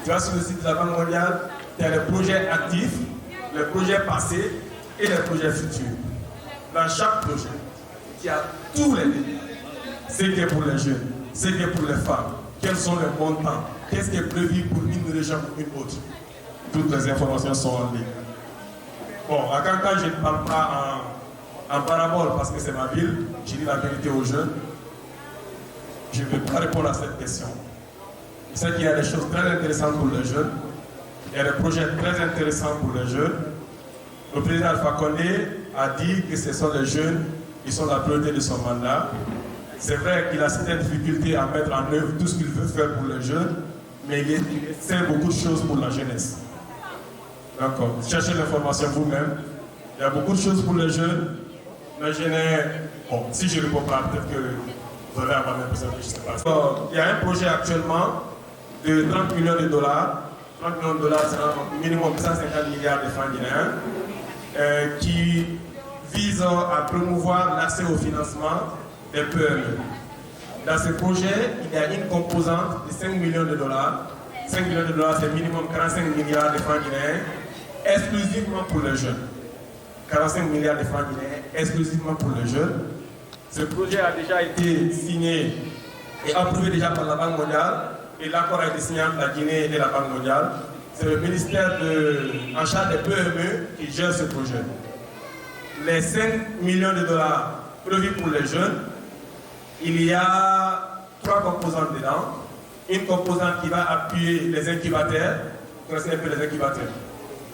Tu vas sur le site de la Banque mondiale, tu as les projets actifs, les projets passés et les projets futurs. Dans chaque projet, il y a tous les détails. Ce qui est pour les jeunes, ce qui est pour les femmes, quels sont les montants, qu'est-ce qui est prévu pour une région ou une autre. Toutes les informations sont en ligne. Bon, à Cancan, je ne parle pas en parabole parce que c'est ma ville, je dis la vérité aux jeunes. Je ne vais pas répondre à cette question. Je sais qu'il y a des choses très intéressantes pour les jeunes, il y a des projets très intéressants pour les jeunes. Le président Alpha Condé a dit que ce sont les jeunes qui sont la priorité de son mandat. C'est vrai qu'il a certaines difficultés à mettre en œuvre tout ce qu'il veut faire pour les jeunes, mais il sait beaucoup de choses pour la jeunesse. D'accord. Cherchez l'information vous-même. Il y a beaucoup de choses pour les jeunes, mais je n'ai... Bon, si je ne réponds pas, peut-être que vous allez avoir l'impression que je ne sais pas. Il y a un projet actuellement de 30 millions de dollars. 30 millions de dollars, c'est un minimum 150 milliards de francs guinéens, qui vise à promouvoir l'accès au financement des PME. Dans ce projet, il y a une composante de 5 millions de dollars. 5 millions de dollars, c'est minimum 45 milliards de francs guinéens, exclusivement pour les jeunes. 45 milliards de francs guinéens, exclusivement pour les jeunes. Ce projet a déjà été signé et approuvé déjà par la Banque mondiale, et l'accord a été signé entre la Guinée et la Banque mondiale. C'est le ministère en charge des PME qui gère ce projet. Les 5 millions de dollars prévus pour les jeunes, il y a 3 composantes dedans. Une composante qui va appuyer les incubateurs. Vous connaissez un peu les incubateurs.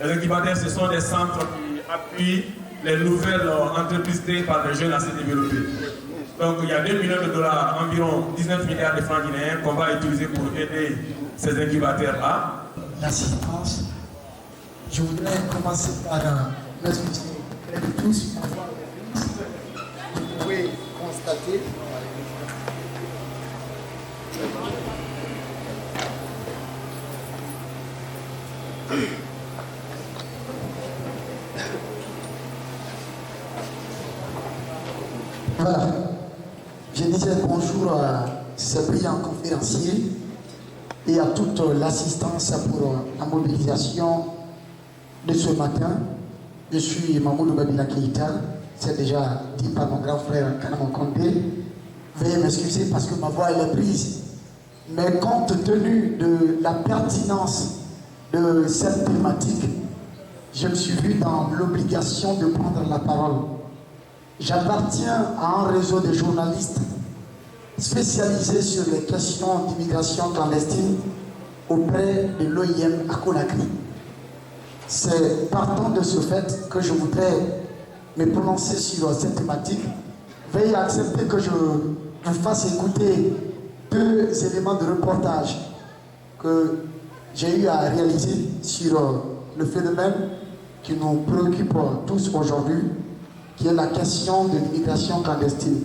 Les incubateurs, ce sont des centres qui appuient les nouvelles entreprises créées par les jeunes à se développer. Donc il y a 2 millions de dollars, environ 19 milliards de francs guinéens qu'on va utiliser pour aider ces incubateurs-là.
L'assistance, je voudrais commencer par m'excuser auprès de tous pour voir les risques. Vous pouvez constater. Voilà. Je disais bonjour à ces brillants conférenciers et à toute l'assistance pour la mobilisation de ce matin. Je suis Mamoudou Babila Keïta, c'est déjà dit par mon grand frère Kanamon Kondé. Veuillez m'excuser parce que ma voix elle est prise. Mais compte tenu de la pertinence de cette thématique, je me suis vu dans l'obligation de prendre la parole. J'appartiens à un réseau de journalistes spécialisés sur les questions d'immigration clandestine auprès de l'OIM à Conakry. C'est partant de ce fait que je voudrais me prononcer sur cette thématique. Veuillez accepter que je vous fasse écouter 2 éléments de reportage que j'ai eu à réaliser sur le phénomène qui nous préoccupe tous aujourd'hui, qui est la question de l'immigration clandestine.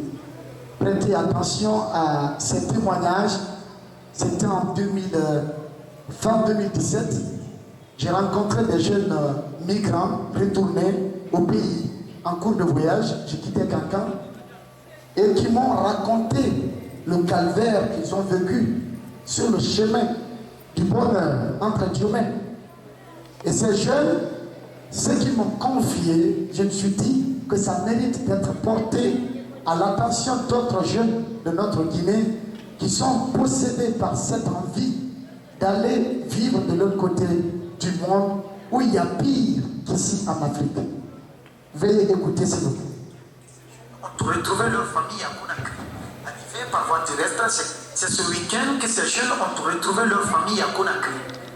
Prêtez attention à ces témoignages. C'était en fin 2017. J'ai rencontré des jeunes migrants retournés au pays en cours de voyage. J'ai quitté Cancan et qui m'ont raconté le calvaire qu'ils ont vécu sur le chemin du bonheur, entre guillemets. Et ces jeunes, ce qu'ils m'ont confié, je me suis dit que ça mérite d'être porté à l'attention d'autres jeunes de notre Guinée qui sont possédés par cette envie d'aller vivre de l'autre côté du monde où il y a pire qu'ici en Afrique. Veuillez écouter s'il vous plaît.
Ont retrouvé leur famille à Conakry. Arrivés par voie terrestre, c'est ce week-end que ces jeunes ont retrouvé leur famille à Conakry.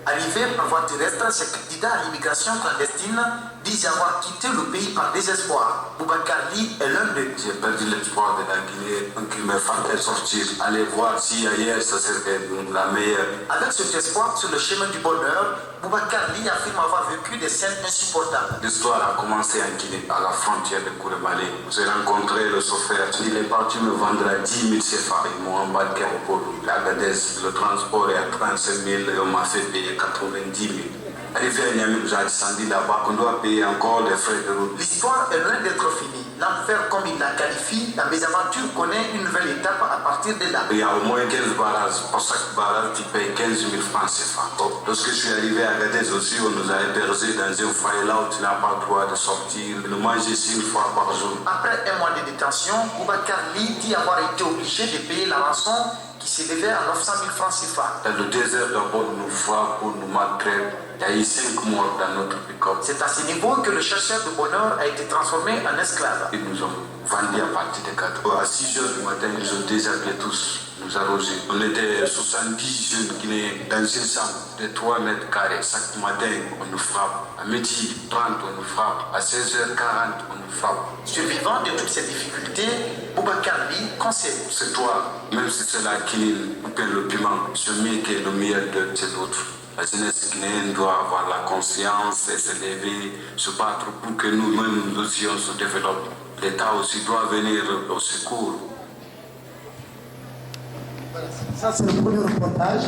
Arrivés par voie terrestre, ces candidats à l'immigration clandestine disent avoir quitté le pays par désespoir. Boubacar Ly est l'un d'eux.
J'ai perdu l'espoir de la Guinée, donc il me fallait sortir, aller voir si ailleurs ça serait la meilleure.
Avec cet espoir sur le chemin du bonheur, Boubacar Ly affirme avoir vécu des scènes insupportables.
L'histoire a commencé en Guinée, à la frontière de Koulibaly. J'ai rencontré le chauffeur, il est parti me vendre à 10 000 CFA. Ils m'ont embarqué au pôle. L'Agadez, le transport est à 35 000 et on m'a fait payer 90 000. Arrivé à Niamey, j'ai descendu là-bas, qu'on doit payer encore des frais de route.
L'histoire est loin d'être finie. L'enfer, comme il la qualifie, la mésaventure connaît une nouvelle étape à partir de là.
Il y a au moins 15 barrages. Pour chaque barrage, tu payes 15 000 francs CFA. Lorsque je suis arrivé à Agadez aussi, on nous a hébergés dans un foyer là où tu n'as pas le droit de sortir, de manger 6 fois par jour.
Après un mois de détention, Boubacar Ly dit avoir été obligé de payer la rançon qui s'élevait à 900 000 francs CFA.
Dans le désert, d'abord, nous frappent, nous maltraitent. Il y a eu 5 morts dans notre pick-up.
C'est à ce niveau que le chercheur de bonheur a été transformé en esclave.
Ils nous ont vendus à partir de 4 heures. À 6 heures du matin, ils ont déshabillé tous, nous arrosé. On était 70 jeunes Guinéens dans une chambre de 3 mètres carrés. Chaque matin, on nous frappe. À midi 30, on nous frappe. À 16h40, on nous frappe.
Survivant de toutes ces difficultés, Boubacar Ly conseille.
C'est toi, même si c'est la Guinée ou bien le piment, celui qui est le meilleur de c'est l'autre. La jeunesse guinéenne doit avoir la conscience et se lever, se battre pour que nous-mêmes, nous aussi, on se développe. L'État aussi doit venir au secours.
Ça, c'est le premier reportage.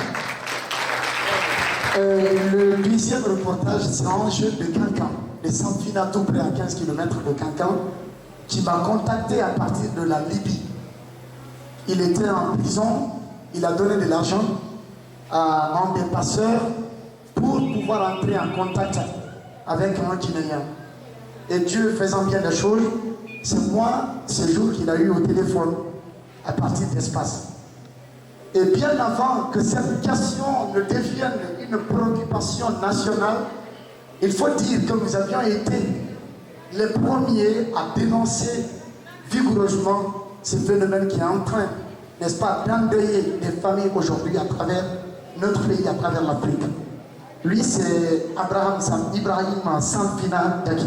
Le deuxième reportage, c'est un jeune de Cancan, de Sanfina, tout près à 15 km de Cancan, qui m'a contacté à partir de la Libye. Il était en prison, il a donné de l'argent à un des passeurs pour pouvoir entrer en contact avec un Guinéen. Et Dieu faisant bien les choses, c'est moi, ce jour qu'il a eu au téléphone, à partir d'espace. Et bien avant que cette question ne devienne une préoccupation nationale, il faut dire que nous avions été les premiers à dénoncer vigoureusement ce phénomène qui est en train, n'est-ce pas, d'endeuiller les familles aujourd'hui à travers notre pays, à travers l'Afrique. Lui, c'est Ibrahim Sanfina Daki.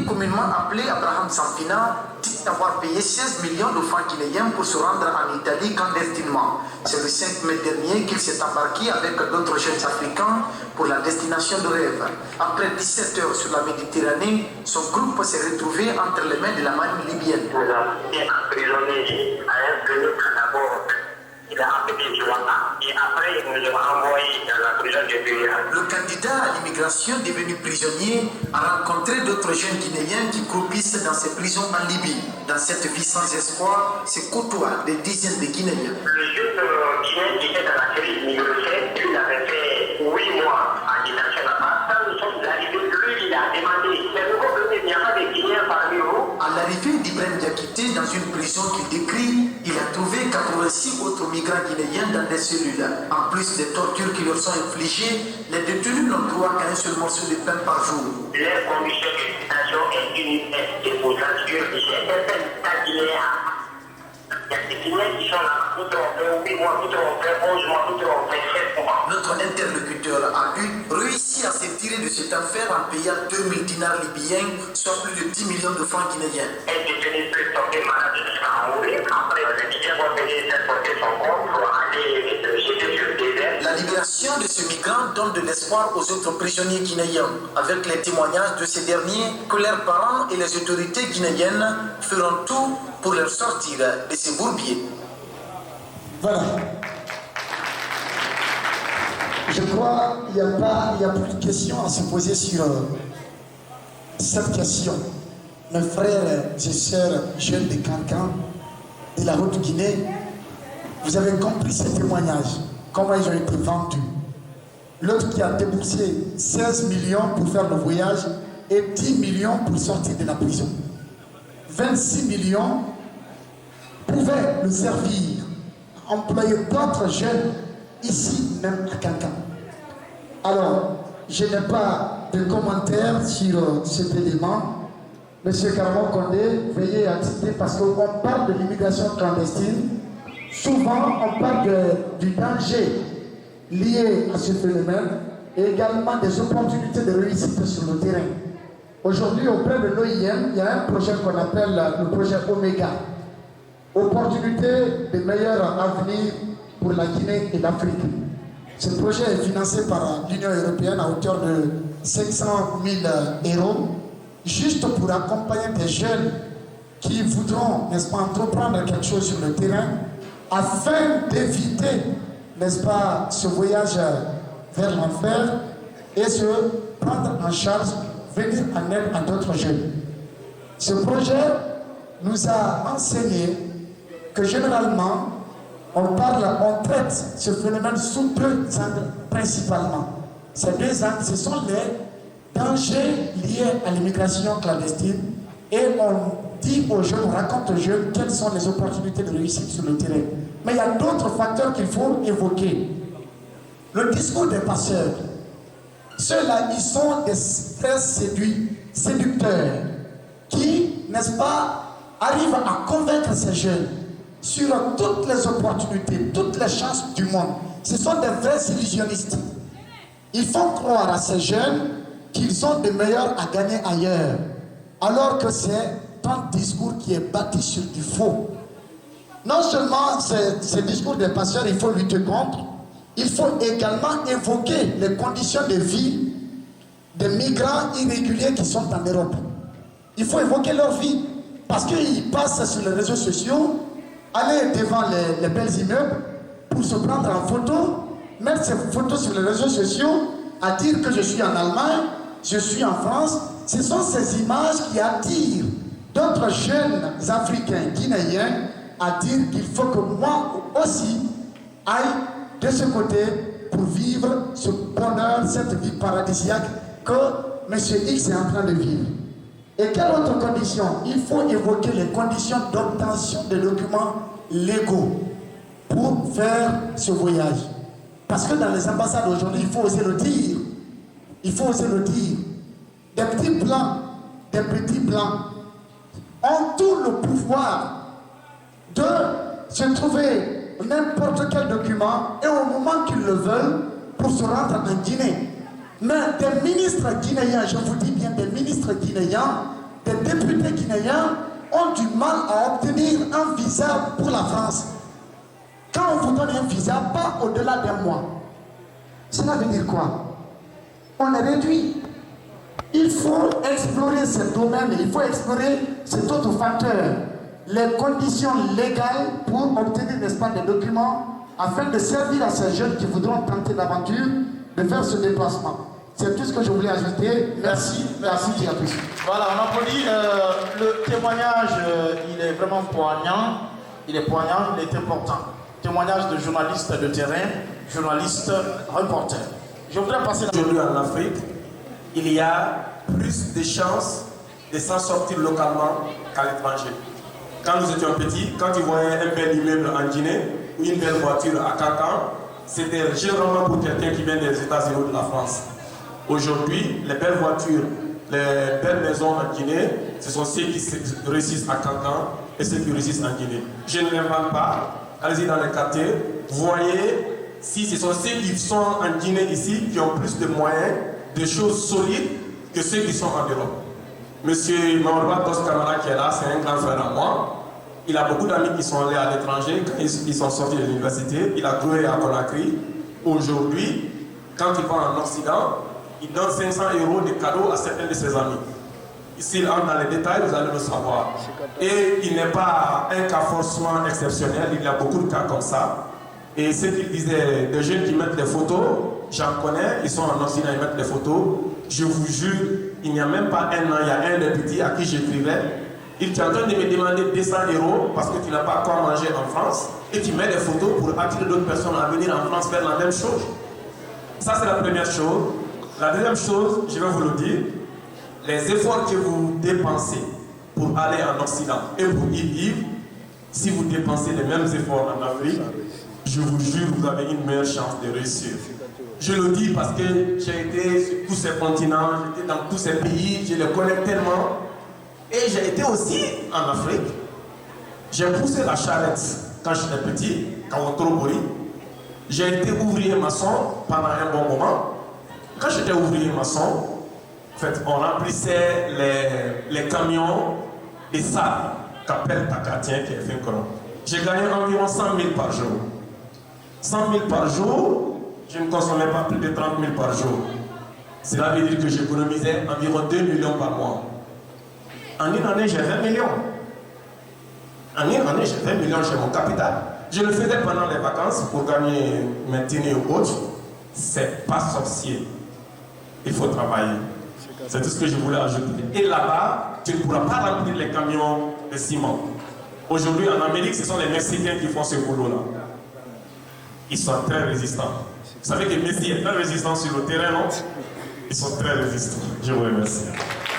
Communément appelé Abraham Sanfina, dit avoir payé 16 millions de francs guinéens pour se rendre en Italie clandestinement. C'est le 5 mai dernier qu'il s'est embarqué avec d'autres jeunes africains pour la destination de rêve. Après 17 heures sur la Méditerranée, son groupe s'est retrouvé entre les mains de la marine libyenne.
Nous avons été emprisonnés à un clinique d'abord. Il a appelé Joana et après il nous a envoyés dans la prison de Buya.
Le candidat à l'immigration devenu prisonnier a rencontré d'autres jeunes Guinéens qui croupissent dans ces prisons en Libye. Dans cette vie sans espoir, c'est côtoie des dizaines de Guinéens.
Le jeune Guinéen qui était dans la série numéro 7, il avait fait 8 mois en détention là-bas. Quand nous sommes arrivés, lui il a demandé, mais vous venez, il n'y a pas de Guinéens parmi vous.
À l'arrivée d'Ibrahim Diakité dans une prison qu'il décrit, il a trouvé 85
6 autres migrants guinéens dans des cellules. En plus des tortures qui leur sont infligées, les détenus n'ont droit qu'à un seul morceau de pain par jour.
Les conditions de détention est inhumaine et pour l'assurer, j'ai certains États guinéens. Il y a des Guinéens qui sont là, d'autres ont fait 8 mois, d'autres ont fait 11 mois, d'autres ont fait 7 mois.
Notre interlocuteur a réussi à se tirer de cet enfer en payant 2000 dinars libyens, soit plus de 10 millions de francs guinéens.
Un détenu peut tomber malade jusqu'à mourir. Après, les Guinéens vont venir transporter son corps pour aller le jeter sur le désert.
La libération de ce migrant donne de l'espoir aux autres prisonniers guinéens, avec les témoignages de ces derniers que leurs parents et les autorités guinéennes feront tout pour leur sortir de ces bourbiers.
Voilà. Je crois qu'il n'y a plus de questions à se poser sur cette question. Mes frères et sœurs jeunes de Cancan, de la Haute-Guinée, vous avez compris ces témoignages, comment ils ont été vendus. L'autre qui a déboursé 16 millions pour faire le voyage et 10 millions pour sortir de la prison. 26 millions pouvaient le servir, employer d'autres jeunes ici même à Cancan. Alors, je n'ai pas de commentaires sur cet élément. Monsieur Caramon Condé, veuillez accepter parce qu'on parle de l'immigration clandestine. Souvent, on parle du danger lié à ce phénomène et également des opportunités de réussite sur le terrain. Aujourd'hui, auprès de l'OIM, il y a un projet qu'on appelle le projet Omega. Opportunité de meilleur avenir pour la Guinée et l'Afrique. Ce projet est financé par l'Union européenne à hauteur de 500 000 euros, juste pour accompagner des jeunes qui voudront, n'est-ce pas, entreprendre quelque chose sur le terrain, afin d'éviter, n'est-ce pas, ce voyage vers l'enfer et se prendre en charge, venir en aide à d'autres jeunes. Ce projet nous a enseigné que généralement, on traite ce phénomène sous deux angles principalement. Ces deux angles, ce sont les dangers liés à l'immigration clandestine et on dit aux jeunes, on raconte aux jeunes quelles sont les opportunités de réussite sur le terrain. Mais il y a d'autres facteurs qu'il faut évoquer. Le discours des passeurs. Ceux-là, ils sont des frères séducteurs qui, n'est-ce pas, arrivent à convaincre ces jeunes sur toutes les opportunités, toutes les chances du monde. Ce sont des vrais illusionnistes. Ils font croire à ces jeunes qu'ils ont de meilleurs à gagner ailleurs, alors que c'est un discours qui est bâti sur du faux. Non seulement ce discours des pasteurs, il faut lutter contre, il faut également évoquer les conditions de vie des migrants irréguliers qui sont en Europe. Il faut évoquer leur vie, parce qu'ils passent sur les réseaux sociaux, aller devant les belles immeubles pour se prendre en photo, mettre ces photos sur les réseaux sociaux, à dire que je suis en Allemagne, je suis en France. Ce sont ces images qui attirent d'autres jeunes Africains, Guinéens, à dire qu'il faut que moi aussi aille de ce côté pour vivre ce bonheur, cette vie paradisiaque que M. X est en train de vivre. Et quelle autre condition? Il faut évoquer les conditions d'obtention de documents légaux pour faire ce voyage. Parce que dans les ambassades aujourd'hui, il faut oser le dire. Il faut oser le dire. Des petits blancs ont tout le pouvoir de se trouver n'importe quel document et au moment qu'ils le veulent pour se rendre en Guinée. Mais des ministres guinéens, je vous dis bien des ministres guinéens, des députés guinéens ont du mal à obtenir un visa pour la France. Quand on vous donne un visa, pas au-delà d'un mois. Cela veut dire quoi? On est réduit. Il faut explorer ce domaine, il faut explorer cet autre facteur, les conditions légales pour obtenir, n'est-ce pas, des documents afin de servir à ces jeunes qui voudront tenter l'aventure de faire ce déplacement. C'est tout ce que je voulais ajouter. Merci à tous.
Voilà, on applaudit. Le témoignage, il est vraiment poignant. Il est poignant, il est important. Témoignage de journalistes de terrain, journalistes, reporters. Je voudrais passer
aujourd'hui en Afrique, il y a plus de chances de s'en sortir localement qu'à l'étranger. Quand nous étions petits, quand tu voyais un bel immeuble en Guinée, une belle voiture à Cancan, c'était généralement pour quelqu'un qui vient des États-Unis ou de la France. Aujourd'hui, les belles voitures, les belles maisons en Guinée, ce sont ceux qui réussissent à Cancan et ceux qui réussissent en Guinée. Je ne l'invente pas. Allez-y dans les quartiers, vous voyez si ce sont ceux qui sont en Guinée ici qui ont plus de moyens, de choses solides que ceux qui sont en Europe. Monsieur Mamadou Dos Camara qui est là, c'est un grand frère à moi. Il a beaucoup d'amis qui sont allés à l'étranger, quand ils sont sortis de l'université. Il a joué à Conakry. Aujourd'hui, quand il va en Occident, il donne 500 € de cadeaux à certains de ses amis. S'il entre dans les détails, vous allez le savoir. Et il n'est pas un cas forcément exceptionnel, il y a beaucoup de cas comme ça. Et ce qu'il disait, des jeunes qui mettent des photos, j'en connais, ils sont en Occident, ils mettent des photos. Je vous jure, il n'y a même pas un an, il y a un des petits à qui j'écrivais. Il est en train de me demander 200 € parce que tu n'as pas quoi manger en France. Et tu mets des photos pour attirer d'autres personnes à venir en France faire la même chose. Ça, c'est la première chose. La deuxième chose, je vais vous le dire, les efforts que vous dépensez pour aller en Occident et pour y vivre, si vous dépensez les mêmes efforts en Afrique, je vous jure, vous avez une meilleure chance de réussir. Je le dis parce que j'ai été sur tous ces continents, j'étais dans tous ces pays, je les connais tellement. Et j'ai été aussi en Afrique. J'ai poussé la charrette quand j'étais petit, quand on Trobori. J'ai été ouvrier maçon pendant un bon moment. Quand j'étais ouvrier maçon, en fait, on remplissait les camions des sables qu'appelle Takatien qui est fait un colon. J'ai gagné environ 100 000 par jour. 100 000 par jour, je ne consommais pas plus de 30 000 par jour. Cela veut dire que j'économisais environ 2 millions par mois. En une année, j'ai 20 millions. En une année, j'ai 20 millions chez mon capital. Je le faisais pendant les vacances pour gagner mes dîners ou autres. C'est pas sorcier. Il faut travailler. C'est tout ce que je voulais ajouter. Et là-bas, tu ne pourras pas remplir les camions de ciment. Aujourd'hui, en Amérique, ce sont les Mexicains qui font ce boulot-là. Ils sont très résistants. Vous savez que Messi est très résistant sur le terrain, non? Ils sont très résistants. Je vous remercie.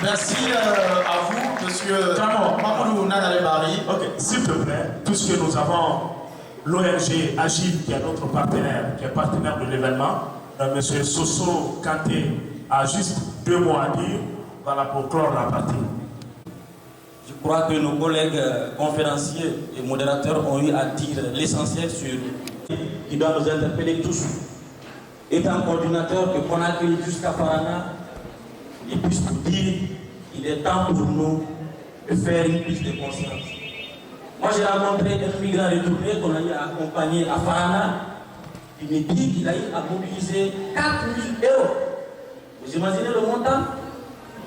Merci à vous, monsieur Mamadou Nanalebari.
Ok, s'il te plaît, puisque nous avons l'ONG Agile qui est notre partenaire, qui est partenaire de l'événement, monsieur Soso Kanté a juste 2 mots à dire, voilà, pour clore la partie.
Je crois que nos collègues conférenciers et modérateurs ont eu à dire l'essentiel sur qui doit nous interpeller tous. Étant coordinateur de Conakry jusqu'à Farana, et puisse vous dire qu'il est temps pour nous de faire une prise de conscience. Moi, j'ai rencontré un migrant retourné qu'on a eu à accompagner à Farana. Il me dit qu'il a eu à mobiliser 4 000 €. Vous imaginez le montant?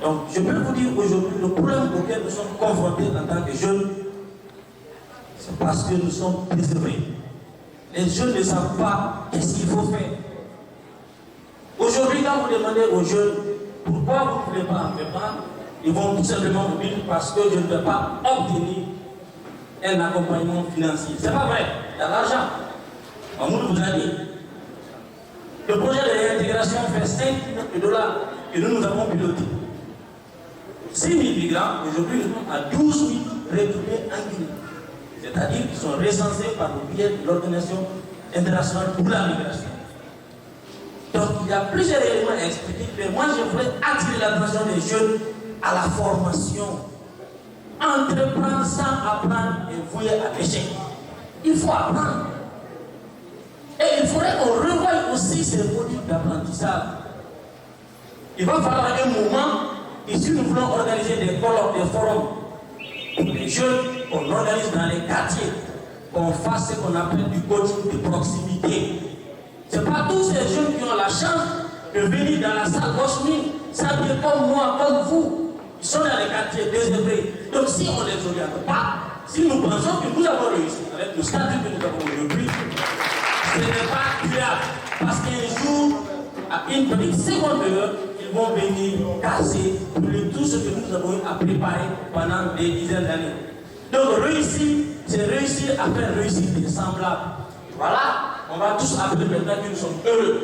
Donc, je peux vous dire aujourd'hui, le problème auquel nous sommes confrontés en tant que jeunes, c'est parce que nous sommes désœuvrés. Les jeunes ne savent pas ce qu'il faut faire. Aujourd'hui, quand vous demandez aux jeunes pourquoi vous ne voulez pas entreprendre, ils vont tout simplement vous dire parce que je ne peux pas obtenir un accompagnement financier. C'est pas vrai, il y a l'argent. Mamoud vous a dit. Le projet de réintégration fait 5 millions $ que nous avons piloté. 6 000 migrants, aujourd'hui, nous sommes à 12 000 retournés en Guinée. C'est-à-dire qu'ils sont recensés par le biais de l'Organisation internationale pour la migration. Donc, il y a plusieurs éléments à expliquer, mais moi, je voudrais attirer l'attention des jeunes à la formation. Entreprendre sans apprendre et vouer à l'échec. Il faut apprendre. Et il faudrait qu'on revoie aussi ces modules d'apprentissage. Il va falloir un moment, et si nous voulons organiser des colloques, des forums pour les jeunes, qu'on organise dans les quartiers, qu'on fasse ce qu'on appelle du coaching de proximité. Ce n'est pas tous ces jeunes qui ont la chance de venir dans la salle Rochemine, s'habiller comme moi, comme vous. Ils sont dans les quartiers désœuvrés. Donc si on ne les oriente pas, si nous pensons que nous avons réussi avec le statut que nous avons aujourd'hui, ce n'est pas durable. Parce qu'un jour, à une petite seconde d'heure, ils vont venir casser tout ce que nous avons à préparer pendant des dizaines d'années. Donc réussir, c'est réussir à faire réussir des semblables. Voilà, on va tous appeler maintenant que nous sommes heureux.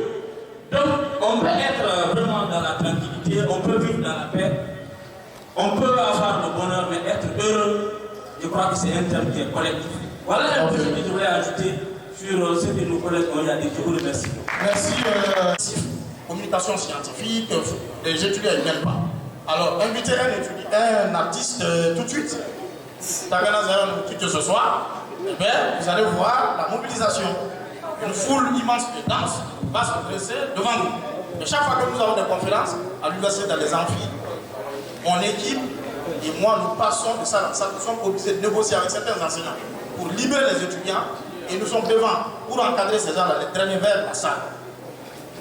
Donc on peut être vraiment dans la tranquillité, on peut vivre dans la paix, on peut avoir le bonheur, mais être heureux, je crois que c'est un terme qui est collectif. Voilà un peu ce que je voulais ajouter
sur ce que nos collègues ont dit. Je vous remercie.
Merci. Communication scientifique, les étudiants ne viennent pas. Alors, invitez un artiste tout de suite. Que ce soir, eh bien, vous allez voir la mobilisation. Une foule immense de danse va se dresser devant nous. Et chaque fois que nous avons des conférences à l'université dans les amphis, mon équipe et moi, nous passons de ça dans ça. Nous sommes obligés de négocier avec certains enseignants pour libérer les étudiants et nous sommes devant pour encadrer ces gens-là, les traîner vers la salle.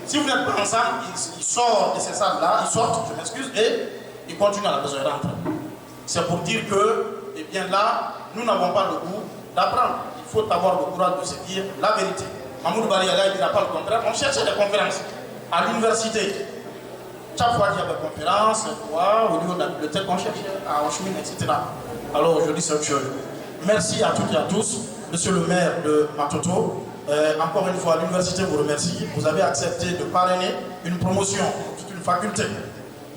Si vous n'êtes pas ensemble, ils sortent de ces salles-là, ils sortent, je m'excuse, et ils continuent à la besoin d'entrer. C'est pour dire que, eh bien là, nous n'avons pas le goût d'apprendre. Il faut avoir le courage de se dire la vérité. Mahmoud Bariala, il ne dira pas le contraire. On cherchait des conférences à l'université. Chaque fois qu'il y avait des conférences, au niveau de la bibliothèque, on cherchait à Oshmin, etc. Alors aujourd'hui, c'est autre chose. Merci à toutes et à tous. Monsieur le maire de Matoto, encore une fois, l'université vous remercie. Vous avez accepté de parrainer une promotion, toute une faculté,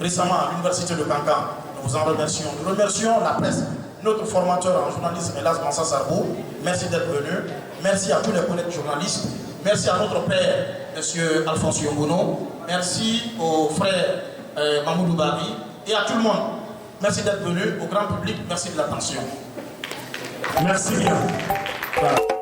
récemment à l'université de Kankan. Nous vous en remercions. Nous remercions la presse, notre formateur en journalisme, Elas Bansa Sarbou. Merci d'être venu. Merci à tous les collègues journalistes. Merci à notre père, M. Alphonse Yongono. Merci aux frères Mamoudou Bari et à tout le monde. Merci d'être venu, au grand public. Merci de l'attention.
Merci bien. Voilà.